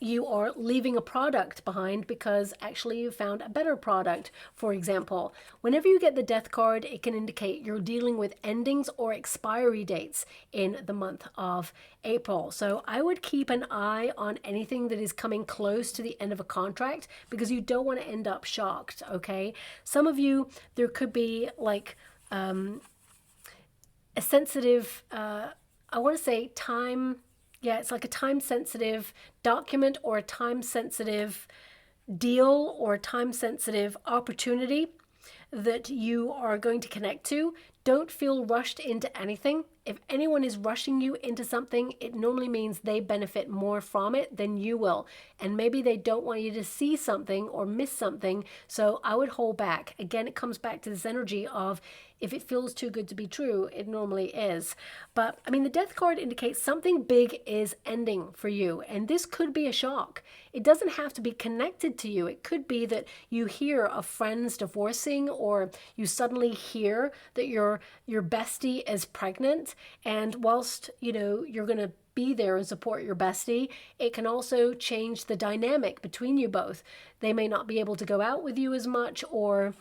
you are leaving a product behind because actually you found a better product. For example, whenever you get the Death card, it can indicate you're dealing with endings or expiry dates in the month of April. So I would keep an eye on anything that is coming close to the end of a contract, because you don't want to end up shocked, okay? Some of you, there could be like a sensitive, I want to say time. Yeah, it's like a time-sensitive document, or a time-sensitive deal, or a time-sensitive opportunity that you are going to connect to. Don't feel rushed into anything. If anyone is rushing you into something, it normally means they benefit more from it than you will. And maybe they don't want you to see something or miss something. So I would hold back. Again, it comes back to this energy of, if it feels too good to be true, it normally is. But I mean, the Death card indicates something big is ending for you. And this could be a shock. It doesn't have to be connected to you. It could be that you hear of friends divorcing, or you suddenly hear that your bestie is pregnant. And whilst, you're going to be there and support your bestie, it can also change the dynamic between you both. They may not be able to go out with you as much, or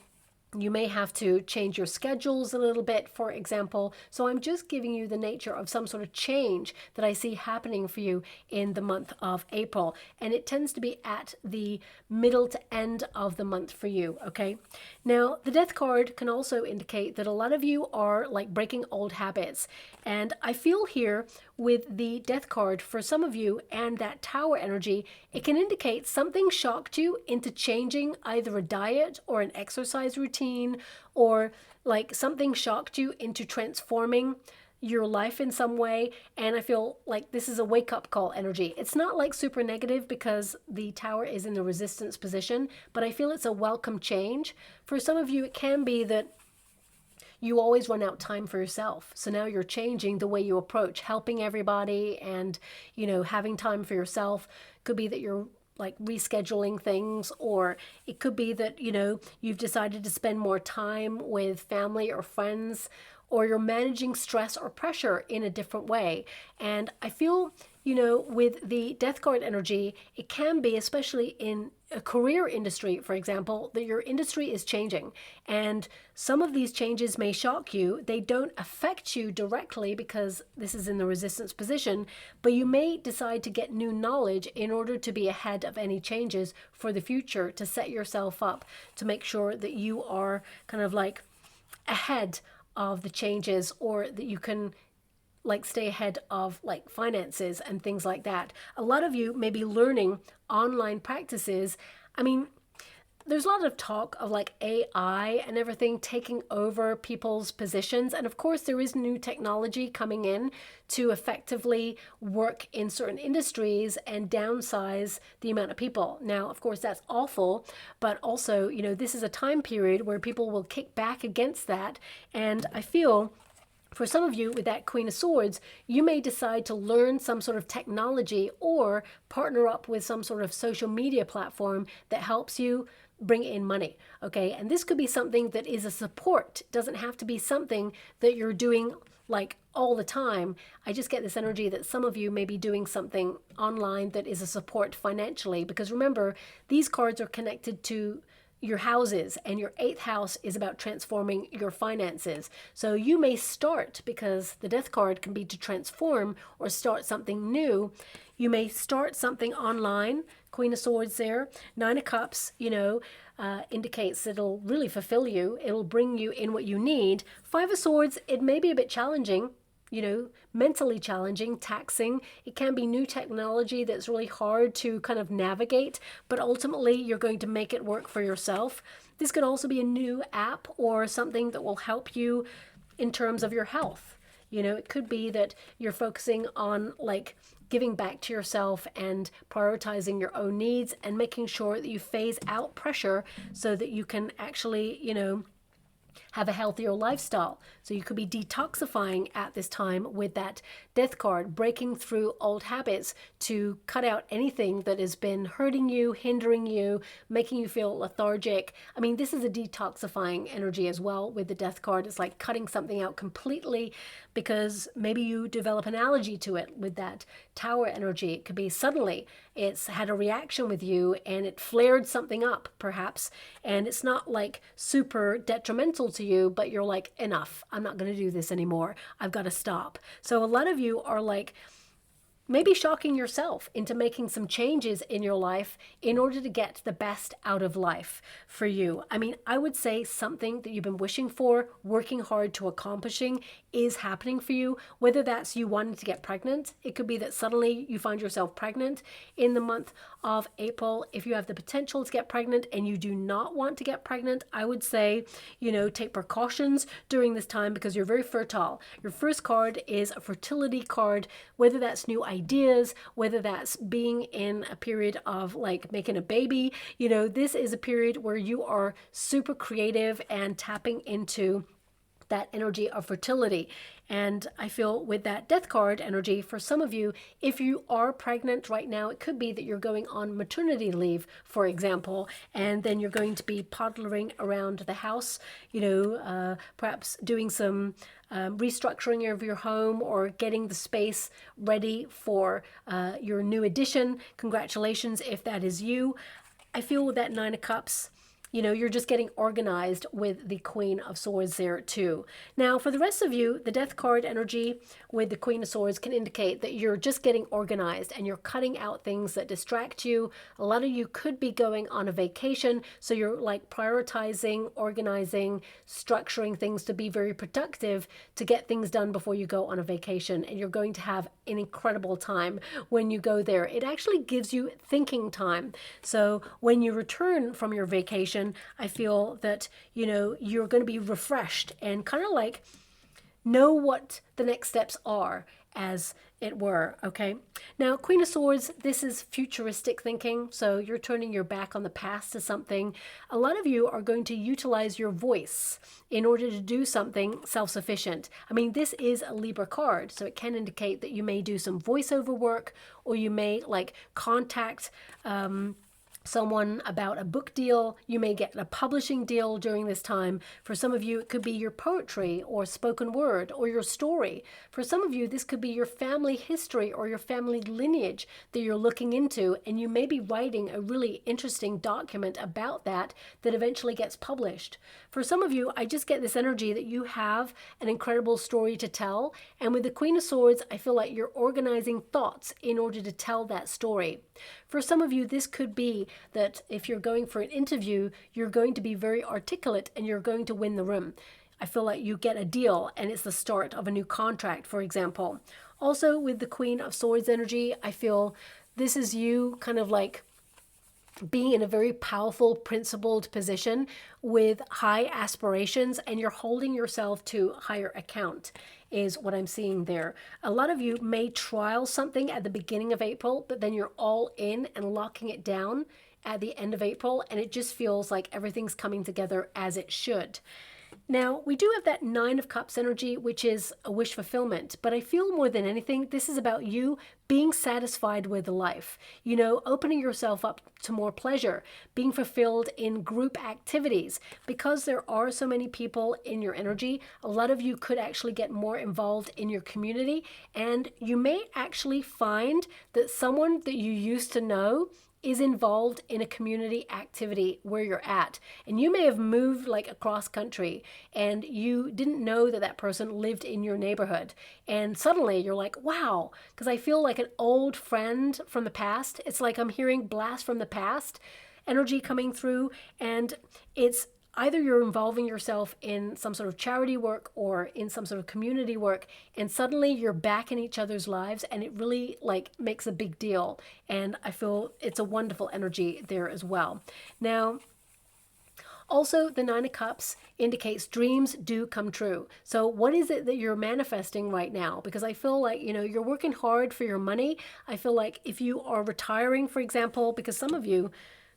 you may have to change your schedules a little bit, for example. So I'm just giving you the nature of some sort of change that I see happening for you in the month of April. And it tends to be at the middle to end of the month for you, okay? Now, the Death card can also indicate that a lot of you are like breaking old habits. And I feel here with the Death card, for some of you, and that Tower energy, it can indicate something shocked you into changing either a diet or an exercise routine, or like something shocked you into transforming your life in some way. And I feel like this is a wake-up call energy. It's not like super negative, because the Tower is in the resistance position, but I feel it's a welcome change. For some of you, it can be that you always run out time for yourself. So now you're changing the way you approach helping everybody and, having time for yourself. Could be that you're like rescheduling things, or it could be that, you've decided to spend more time with family or friends, or you're managing stress or pressure in a different way. And I feel, with the death card energy, it can be, especially in a career industry, for example, that your industry is changing. And some of these changes may shock you. They don't affect you directly because this is in the resistance position, but you may decide to get new knowledge in order to be ahead of any changes for the future, to set yourself up to make sure that you are kind of like ahead of the changes, or that you can like stay ahead of like finances and things like that. A lot of you may be learning online practices. I mean, there's a lot of talk of like AI and everything taking over people's positions. And of course, there is new technology coming in to effectively work in certain industries and downsize the amount of people. Now, of course, that's awful, but also, this is a time period where people will kick back against that. And I feel for some of you with that Queen of Swords, you may decide to learn some sort of technology or partner up with some sort of social media platform that helps you bring in money. Okay. And this could be something that is a support. It doesn't have to be something that you're doing like all the time. I just get this energy that some of you may be doing something online that is a support financially, because remember, these cards are connected to your houses, and your 8th house is about transforming your finances. So you may start, because the death card can be to transform or start something new. You may start something online. Queen of Swords there. 9 of Cups, indicates that it'll really fulfill you. It'll bring you in what you need. 5 of Swords, it may be a bit challenging, mentally challenging, taxing. It can be new technology that's really hard to kind of navigate, but ultimately you're going to make it work for yourself. This could also be a new app or something that will help you in terms of your health. It could be that you're focusing on like giving back to yourself and prioritizing your own needs and making sure that you phase out pressure so that you can actually, have a healthier lifestyle. So you could be detoxifying at this time with that death card, breaking through old habits to cut out anything that has been hurting you, hindering you, making you feel lethargic. I mean, this is a detoxifying energy as well with the death card. It's like cutting something out completely, because maybe you develop an allergy to it with that Tower energy. It could be suddenly it's had a reaction with you and it flared something up perhaps, and it's not like super detrimental to you, but you're like, enough, I'm not going to do this anymore, I've got to stop. So a lot of you are like maybe shocking yourself into making some changes in your life in order to get the best out of life for you. I mean, I would say something that you've been wishing for, working hard to accomplishing, is happening for you. Whether that's you wanting to get pregnant, it could be that suddenly you find yourself pregnant in the month of April. If you have the potential to get pregnant and you do not want to get pregnant, I would say, take precautions during this time because you're very fertile. Your first card is a fertility card, whether that's new ideas, whether that's being in a period of like making a baby. This is a period where you are super creative and tapping into that energy of fertility. And I feel with that death card energy, for some of you, if you are pregnant right now, it could be that you're going on maternity leave, for example, and then you're going to be toddling around the house, perhaps doing some restructuring of your home or getting the space ready for your new addition. Congratulations if that is you. I feel with that 9 of Cups, you're just getting organized with the Queen of Swords there too. Now, for the rest of you, the death card energy with the Queen of Swords can indicate that you're just getting organized and you're cutting out things that distract you. A lot of you could be going on a vacation, so you're like prioritizing, organizing, structuring things to be very productive to get things done before you go on a vacation. And you're going to have an incredible time when you go there. It actually gives you thinking time. So when you return from your vacation, I feel that, you're going to be refreshed and kind of like know what the next steps are, as it were, okay? Now, Queen of Swords, this is futuristic thinking, so you're turning your back on the past to something. A lot of you are going to utilize your voice in order to do something self-sufficient. I mean, this is a Libra card, so it can indicate that you may do some voiceover work, or you may like contact someone about a book deal. You may get a publishing deal during this time. For some of you, it could be your poetry or spoken word or your story. For some of you, this could be your family history or your family lineage that you're looking into, and you may be writing a really interesting document about that that eventually gets published. For some of you, I just get this energy that you have an incredible story to tell, and with the Queen of Swords, I feel like you're organizing thoughts in order to tell that story. For some of you, this could be that if you're going for an interview, you're going to be very articulate and you're going to win the room. I feel like you get a deal and it's the start of a new contract, for example. Also, with the Queen of Swords energy, I feel this is you kind of like being in a very powerful, principled position with high aspirations, and you're holding yourself to higher account, is what I'm seeing there. A lot of you may trial something at the beginning of April, but then you're all in and locking it down at the end of April, and it just feels like everything's coming together as it should. Now, we do have that Nine of Cups energy, which is a wish fulfillment, but I feel more than anything, this is about you being satisfied with life, you know, opening yourself up to more pleasure, being fulfilled in group activities. Because there are so many people in your energy, a lot of you could actually get more involved in your community, and you may actually find that someone that you used to know is involved in a community activity where you're at. And you may have moved like across country and you didn't know that that person lived in your neighborhood. And suddenly you're like, wow, because I feel like an old friend from the past. It's like I'm hearing blast from the past energy coming through, and it's either you're involving yourself in some sort of charity work or in some sort of community work, and suddenly you're back in each other's lives, and it really like makes a big deal. And I feel it's a wonderful energy there as well. Now, also, the Nine of Cups indicates dreams do come true. So what is it that you're manifesting right now? Because I feel like, you know, you're working hard for your money. I feel like if you are retiring, for example, because some of you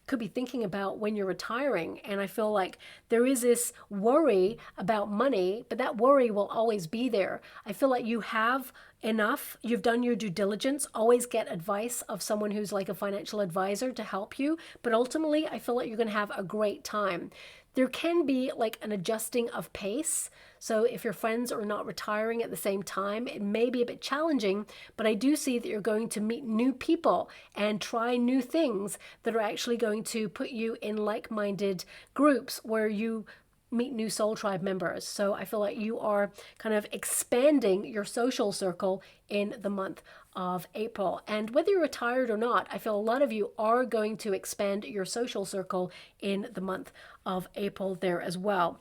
could be thinking about when you're retiring, and I feel like there is this worry about money, but that worry will always be there. I feel like you have enough, you've done your due diligence, always get advice of someone who's like a financial advisor to help you, but ultimately I feel like you're going to have a great time. There can be like an adjusting of pace. So if your friends are not retiring at the same time, it may be a bit challenging, but I do see that you're going to meet new people and try new things that are actually going to put you in like-minded groups where you meet new soul tribe members. So I feel like you are kind of expanding your social circle in the month of April. And whether you're retired or not, I feel a lot of you are going to expand your social circle in the month of April there as well.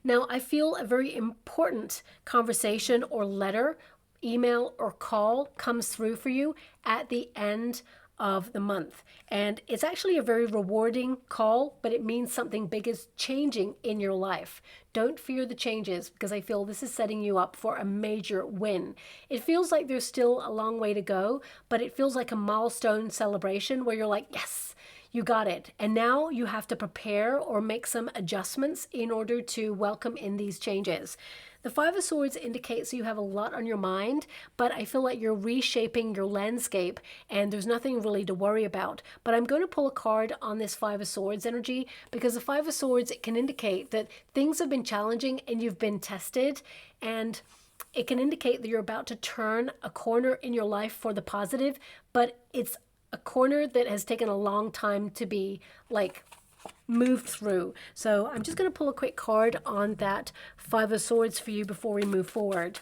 Now, I feel a very important conversation or letter, email or call comes through for you at the end of the month. And it's actually a very rewarding call, but it means something big is changing in your life. Don't fear the changes, because I feel this is setting you up for a major win. It feels like there's still a long way to go, but it feels like a milestone celebration where you're like, yes, you got it. And now you have to prepare or make some adjustments in order to welcome in these changes. The Five of Swords indicates you have a lot on your mind, but I feel like you're reshaping your landscape and there's nothing really to worry about. But I'm going to pull a card on this Five of Swords energy, because the Five of Swords, it can indicate that things have been challenging and you've been tested, and it can indicate that you're about to turn a corner in your life for the positive, but it's a corner that has taken a long time to be like moved through. So I'm just going to pull a quick card on that Five of Swords for you before we move forward.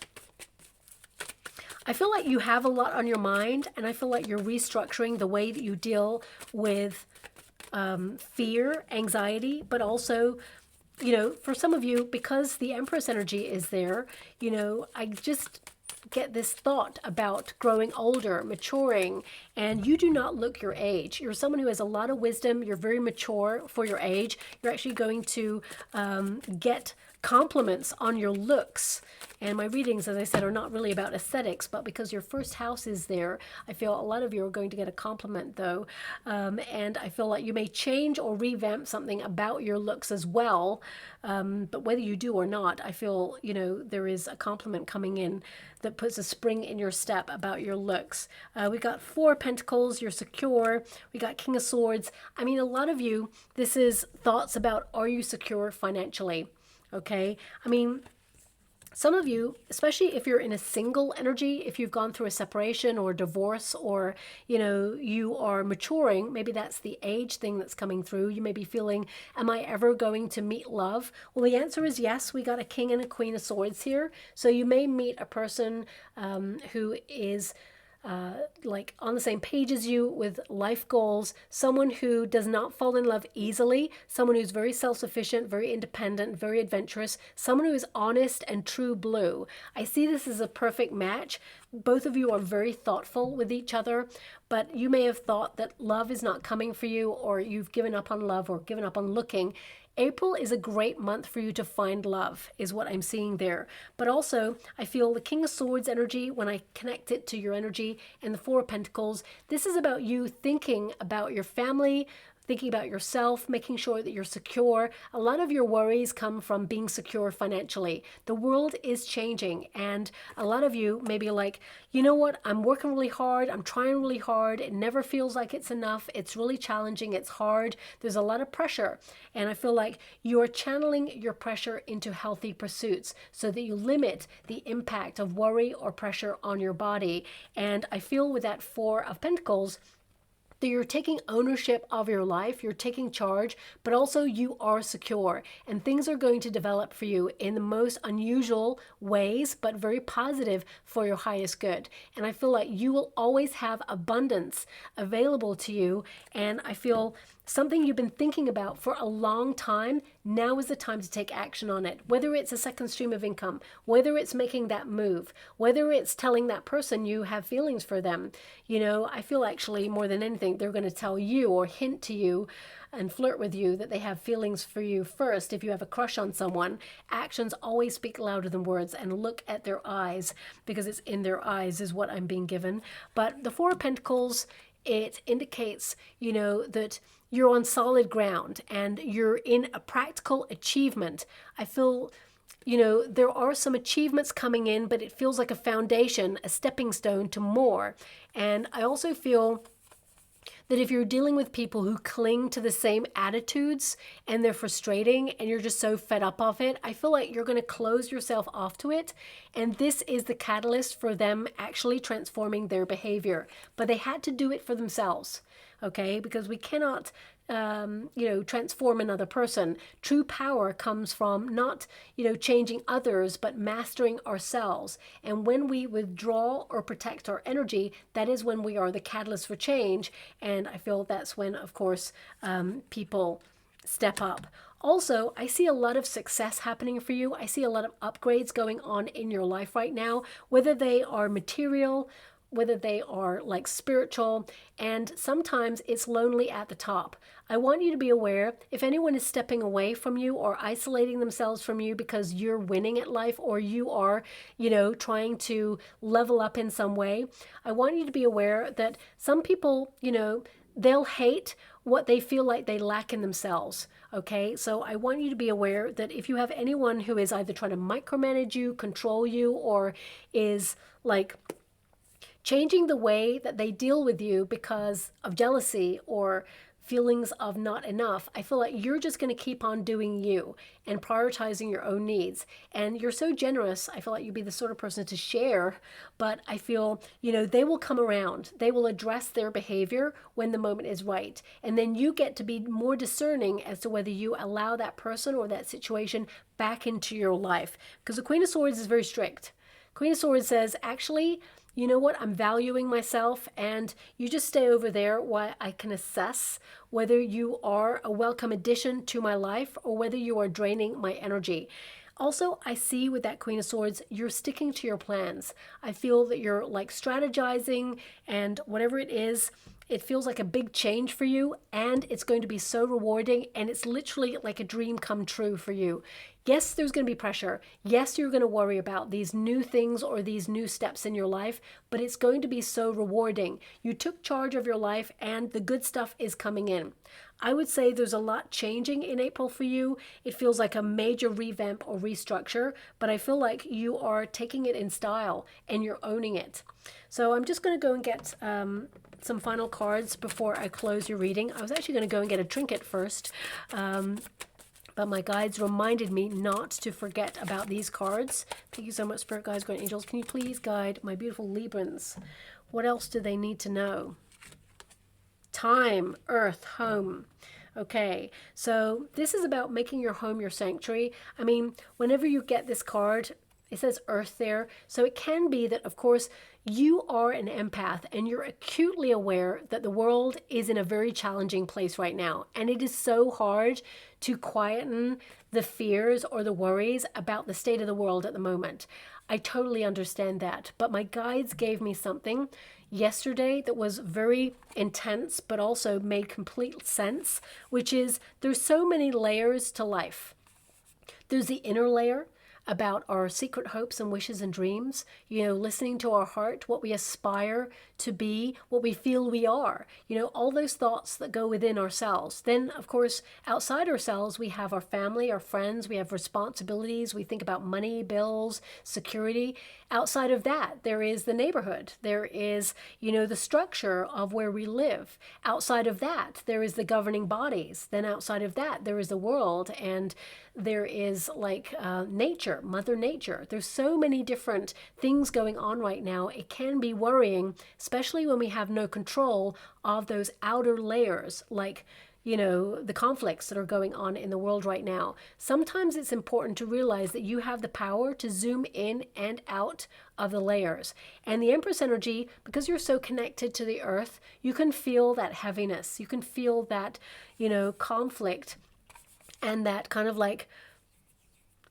I feel like you have a lot on your mind, and I feel like you're restructuring the way that you deal with fear, anxiety, but also, you know, for some of you, because the Empress energy is there, you know, I just get this thought about growing older, maturing, and you do not look your age. You're someone who has a lot of wisdom. You're very mature for your age. You're actually going to get compliments on your looks. And my readings, as I said, are not really about aesthetics, but because your first house is there, I feel a lot of you are going to get a compliment though. And I feel like you may change or revamp something about your looks as well. But whether you do or not, I feel, there is a compliment coming in that puts a spring in your step about your looks. We got Four of Pentacles, you're secure. We got King of Swords. I mean, a lot of you, this is thoughts about, are you secure financially? Okay. I mean, some of you, especially if you're in a single energy, if you've gone through a separation or divorce, or, you are maturing, maybe that's the age thing that's coming through. You may be feeling, am I ever going to meet love? Well, the answer is yes. We got a King and a Queen of Swords here. So you may meet a person who is like on the same page as you with life goals, someone who does not fall in love easily, someone who's very self-sufficient, very independent, very adventurous, someone who is honest and true blue. I see this as a perfect match. Both of you are very thoughtful with each other, but you may have thought that love is not coming for you, or you've given up on love or given up on looking. April is a great month for you to find love, is what I'm seeing there. But also, I feel the King of Swords energy, when I connect it to your energy, and the Four of Pentacles, this is about you thinking about your family, thinking about yourself, making sure that you're secure. A lot of your worries come from being secure financially. The world is changing, and a lot of you may be like, you know what, I'm working really hard, I'm trying really hard, it never feels like it's enough, it's really challenging, it's hard, there's a lot of pressure. And I feel like you're channeling your pressure into healthy pursuits so that you limit the impact of worry or pressure on your body. And I feel with that Four of Pentacles, that you're taking ownership of your life, you're taking charge, but also you are secure, and things are going to develop for you in the most unusual ways, but very positive for your highest good. And I feel like you will always have abundance available to you, and I feel something you've been thinking about for a long time, now is the time to take action on it. Whether it's a second stream of income, whether it's making that move, whether it's telling that person you have feelings for them. I feel actually more than anything, they're going to tell you or hint to you and flirt with you that they have feelings for you first. If you have a crush on someone, actions always speak louder than words, and look at their eyes, because it's in their eyes is what I'm being given. But the Four of Pentacles, it indicates, that you're on solid ground and you're in a practical achievement. I feel, there are some achievements coming in, but it feels like a foundation, a stepping stone to more. And I also feel that if you're dealing with people who cling to the same attitudes and they're frustrating and you're just so fed up of it, I feel like you're going to close yourself off to it. And this is the catalyst for them actually transforming their behavior. But they had to do it for themselves, okay? Because we cannot transform another person. True power comes from not, changing others, but mastering ourselves. And when we withdraw or protect our energy, that is when we are the catalyst for change. And I feel that's when, of course, people step up. Also, I see a lot of success happening for you. I see a lot of upgrades going on in your life right now, whether they are material, whether they are like spiritual, and sometimes it's lonely at the top. I want you to be aware if anyone is stepping away from you or isolating themselves from you because you're winning at life, or you are, trying to level up in some way. I want you to be aware that some people, they'll hate what they feel like they lack in themselves. Okay, so I want you to be aware that if you have anyone who is either trying to micromanage you, control you, or is like changing the way that they deal with you because of jealousy or feelings of not enough, I feel like you're just going to keep on doing you and prioritizing your own needs. And you're so generous. I feel like you'd be the sort of person to share, but I feel, they will come around. They will address their behavior when the moment is right. And then you get to be more discerning as to whether you allow that person or that situation back into your life. Because the Queen of Swords is very strict. Queen of Swords says, actually, you know what, I'm valuing myself, and you just stay over there while I can assess whether you are a welcome addition to my life or whether you are draining my energy. Also, I see with that Queen of Swords, you're sticking to your plans. I feel that you're like strategizing, and whatever it is, it feels like a big change for you, and it's going to be so rewarding, and it's literally like a dream come true for you. Yes, there's going to be pressure. Yes, you're going to worry about these new things or these new steps in your life, but it's going to be so rewarding. You took charge of your life and the good stuff is coming in. I would say there's a lot changing in April for you. It feels like a major revamp or restructure, but I feel like you are taking it in style and you're owning it. So I'm just going to go and get some final cards before I close your reading. I was actually going to go and get a trinket first, but my guides reminded me not to forget about these cards. Thank you so much, Spirit Guides, Guardian Angels. Can you please guide my beautiful Librans? What else do they need to know? Time, earth, home. Okay, so this is about making your home your sanctuary. I mean, whenever you get this card, it says earth there. So it can be that, of course, you are an empath and you're acutely aware that the world is in a very challenging place right now. And it is so hard to quieten the fears or the worries about the state of the world at the moment. I totally understand that. But my guides gave me something yesterday that was very intense, but also made complete sense, which is there's so many layers to life. There's the inner layer about our secret hopes and wishes and dreams, listening to our heart, what we aspire to be, what we feel we are, all those thoughts that go within ourselves. Then, of course, outside ourselves, we have our family, our friends, we have responsibilities, we think about money, bills, security. Outside of that, there is the neighborhood. There is, the structure of where we live. Outside of that, there is the governing bodies. Then outside of that, there is the world, and there is nature, Mother Nature. There's so many different things going on right now. It can be worrying, especially when we have no control of those outer layers, the conflicts that are going on in the world right now. Sometimes it's important to realize that you have the power to zoom in and out of the layers. And the Empress energy, because you're so connected to the earth, you can feel that heaviness. You can feel that, conflict and that kind of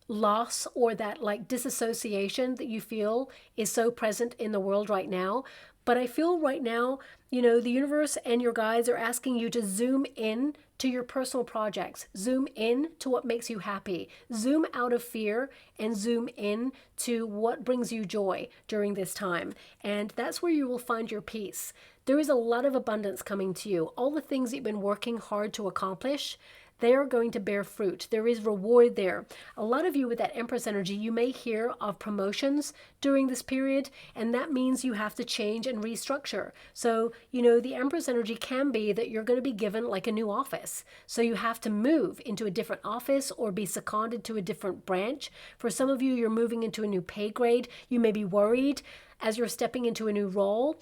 loss or that disassociation that you feel is so present in the world right now. But I feel right now, the universe and your guides are asking you to zoom in to your personal projects, zoom in to what makes you happy, zoom out of fear and zoom in to what brings you joy during this time. And that's where you will find your peace. There is a lot of abundance coming to you. All the things that you've been working hard to accomplish, they are going to bear fruit. There is reward there. A lot of you with that Empress energy, you may hear of promotions during this period, and that means you have to change and restructure. So, the Empress energy can be that you're going to be given a new office. So you have to move into a different office or be seconded to a different branch. For some of you, you're moving into a new pay grade. You may be worried as you're stepping into a new role.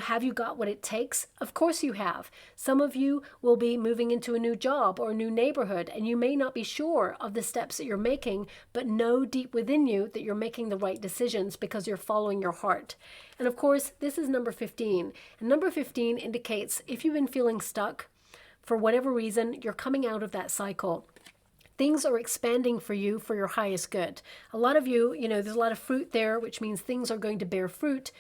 Have you got what it takes? Of course you have. Some of you will be moving into a new job or a new neighborhood, and you may not be sure of the steps that you're making, but know deep within you that you're making the right decisions because you're following your heart. And of course, this is number 15. And number 15 indicates if you've been feeling stuck, for whatever reason, you're coming out of that cycle. Things are expanding for you for your highest good. A lot of you, there's a lot of fruit there, which means things are going to bear fruit.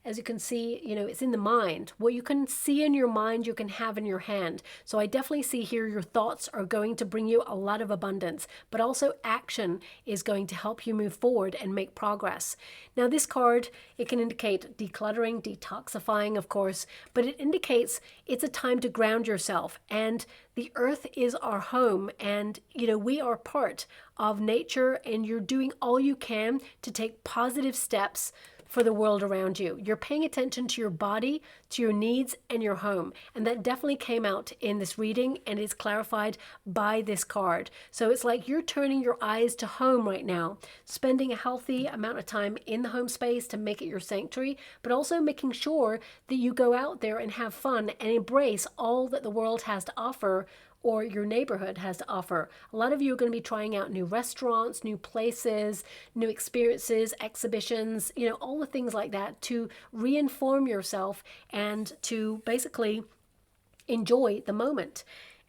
As you can see, it's in the mind. What you can see in your mind, you can have in your hand. So I definitely see here your thoughts are going to bring you a lot of abundance, but also action is going to help you move forward and make progress. Now this card, it can indicate decluttering, detoxifying, of course, but it indicates it's a time to ground yourself. And the earth is our home, and we are part of nature, and you're doing all you can to take positive steps for the world around you. You're paying attention to your body, to your needs, and your home. And that definitely came out in this reading and is clarified by this card. So it's like you're turning your eyes to home right now, spending a healthy amount of time in the home space to make it your sanctuary, but also making sure that you go out there and have fun and embrace all that the world has to offer or your neighborhood has to offer. A lot of you are going to be trying out new restaurants, new places, new experiences, exhibitions, all the things like that to reinform yourself and to basically enjoy the moment.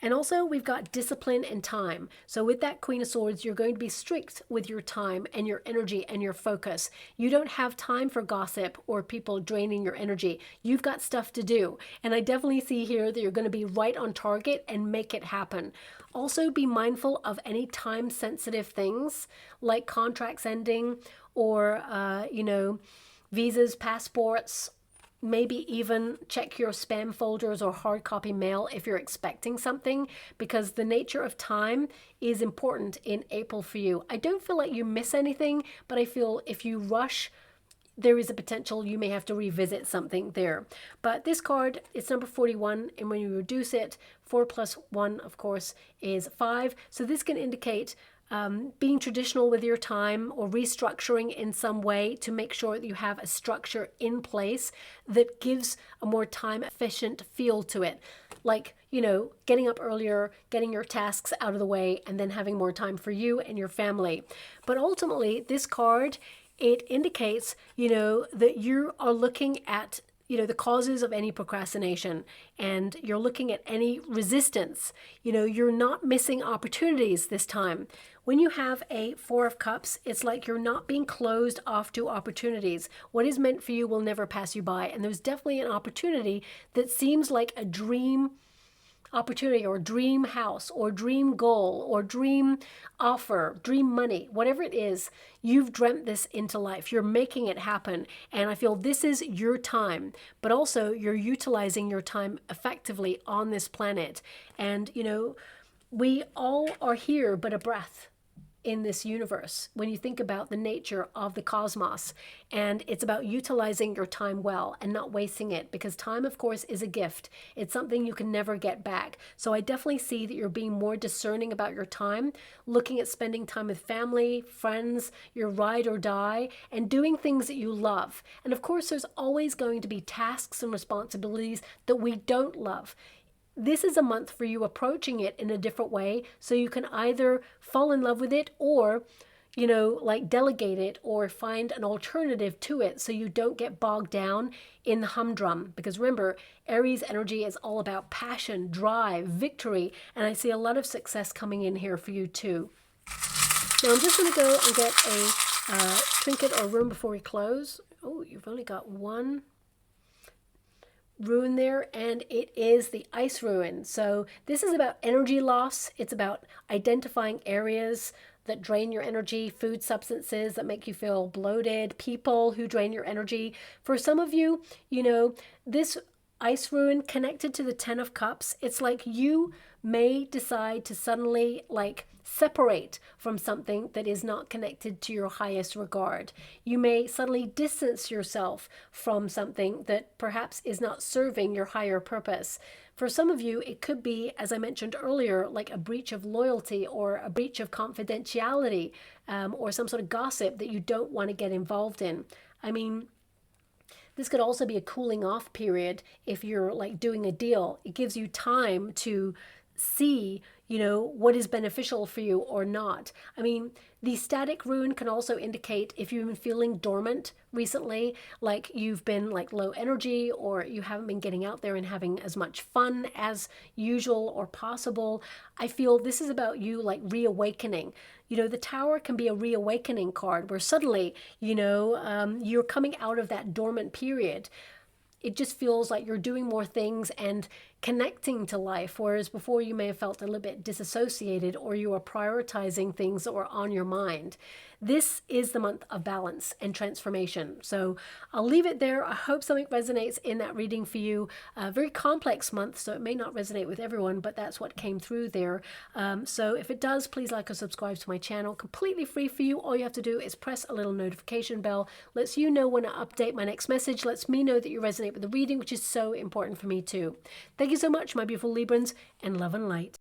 And also we've got discipline and time. So with that Queen of Swords, you're going to be strict with your time and your energy and your focus. You don't have time for gossip or people draining your energy. You've got stuff to do. And I definitely see here that you're going to be right on target and make it happen. Also be mindful of any time sensitive things like contracts ending or, visas, passports. Maybe even check your spam folders or hard copy mail if you're expecting something, because the nature of time is important in April for you. I don't feel like you miss anything, but I feel if you rush, there is a potential you may have to revisit something there. But this card, it's number 41, and when you reduce it, 4 plus 1, of course, is 5. So this can indicate being traditional with your time or restructuring in some way to make sure that you have a structure in place that gives a more time efficient feel to it. Like, getting up earlier, getting your tasks out of the way, and then having more time for you and your family. But ultimately, this card, it indicates, that you are looking at the causes of any procrastination, and you're looking at any resistance. You're not missing opportunities this time. When you have a 4 of Cups, it's like you're not being closed off to opportunities. What is meant for you will never pass you by. And there's definitely an opportunity that seems like a dream opportunity or dream house or dream goal or dream offer, dream money, whatever it is, you've dreamt this into life. You're making it happen. And I feel this is your time, but also you're utilizing your time effectively on this planet. And, we all are here but a breath in this universe when you think about the nature of the cosmos. And it's about utilizing your time well and not wasting it, because time, of course, is a gift. It's something you can never get back. So I definitely see that you're being more discerning about your time, looking at spending time with family, friends, your ride or die, and doing things that you love. And of course, there's always going to be tasks and responsibilities that we don't love. This is a month for you approaching it in a different way, so you can either fall in love with it or, delegate it or find an alternative to it so you don't get bogged down in the humdrum. Because remember, Aries energy is all about passion, drive, victory, and I see a lot of success coming in here for you too. Now I'm just going to go and get a trinket or rune before we close. Oh, you've only got one rune there, and it is the ice rune. So this is about energy loss. It's about identifying areas that drain your energy, food substances that make you feel bloated, people who drain your energy. For some of you, this ice rune connected to the 10 of Cups, it's like you may decide to suddenly separate from something that is not connected to your highest regard. You may suddenly distance yourself from something that perhaps is not serving your higher purpose. For some of you, it could be, as I mentioned earlier, like a breach of loyalty or a breach of confidentiality, or some sort of gossip that you don't want to get involved in. I mean, this could also be a cooling off period if you're doing a deal. It gives you time to see, what is beneficial for you or not. I mean, the static rune can also indicate if you've been feeling dormant recently, like you've been low energy, or you haven't been getting out there and having as much fun as usual or possible. I feel this is about you reawakening. The Tower can be a reawakening card where suddenly, you're coming out of that dormant period. It just feels like you're doing more things and connecting to life, whereas before you may have felt a little bit disassociated, or you are prioritizing things that were on your mind. This is the month of balance and transformation. So I'll leave it there. I hope something resonates in that reading for you. A very complex month, so it may not resonate with everyone, but that's what came through there. So if it does, please like or subscribe to my channel. Completely free for you. All you have to do is press a little notification bell. Lets you know when I update my next message. Lets me know that you resonate with the reading, which is so important for me too. Thank you so much, my beautiful Librans, and love and light.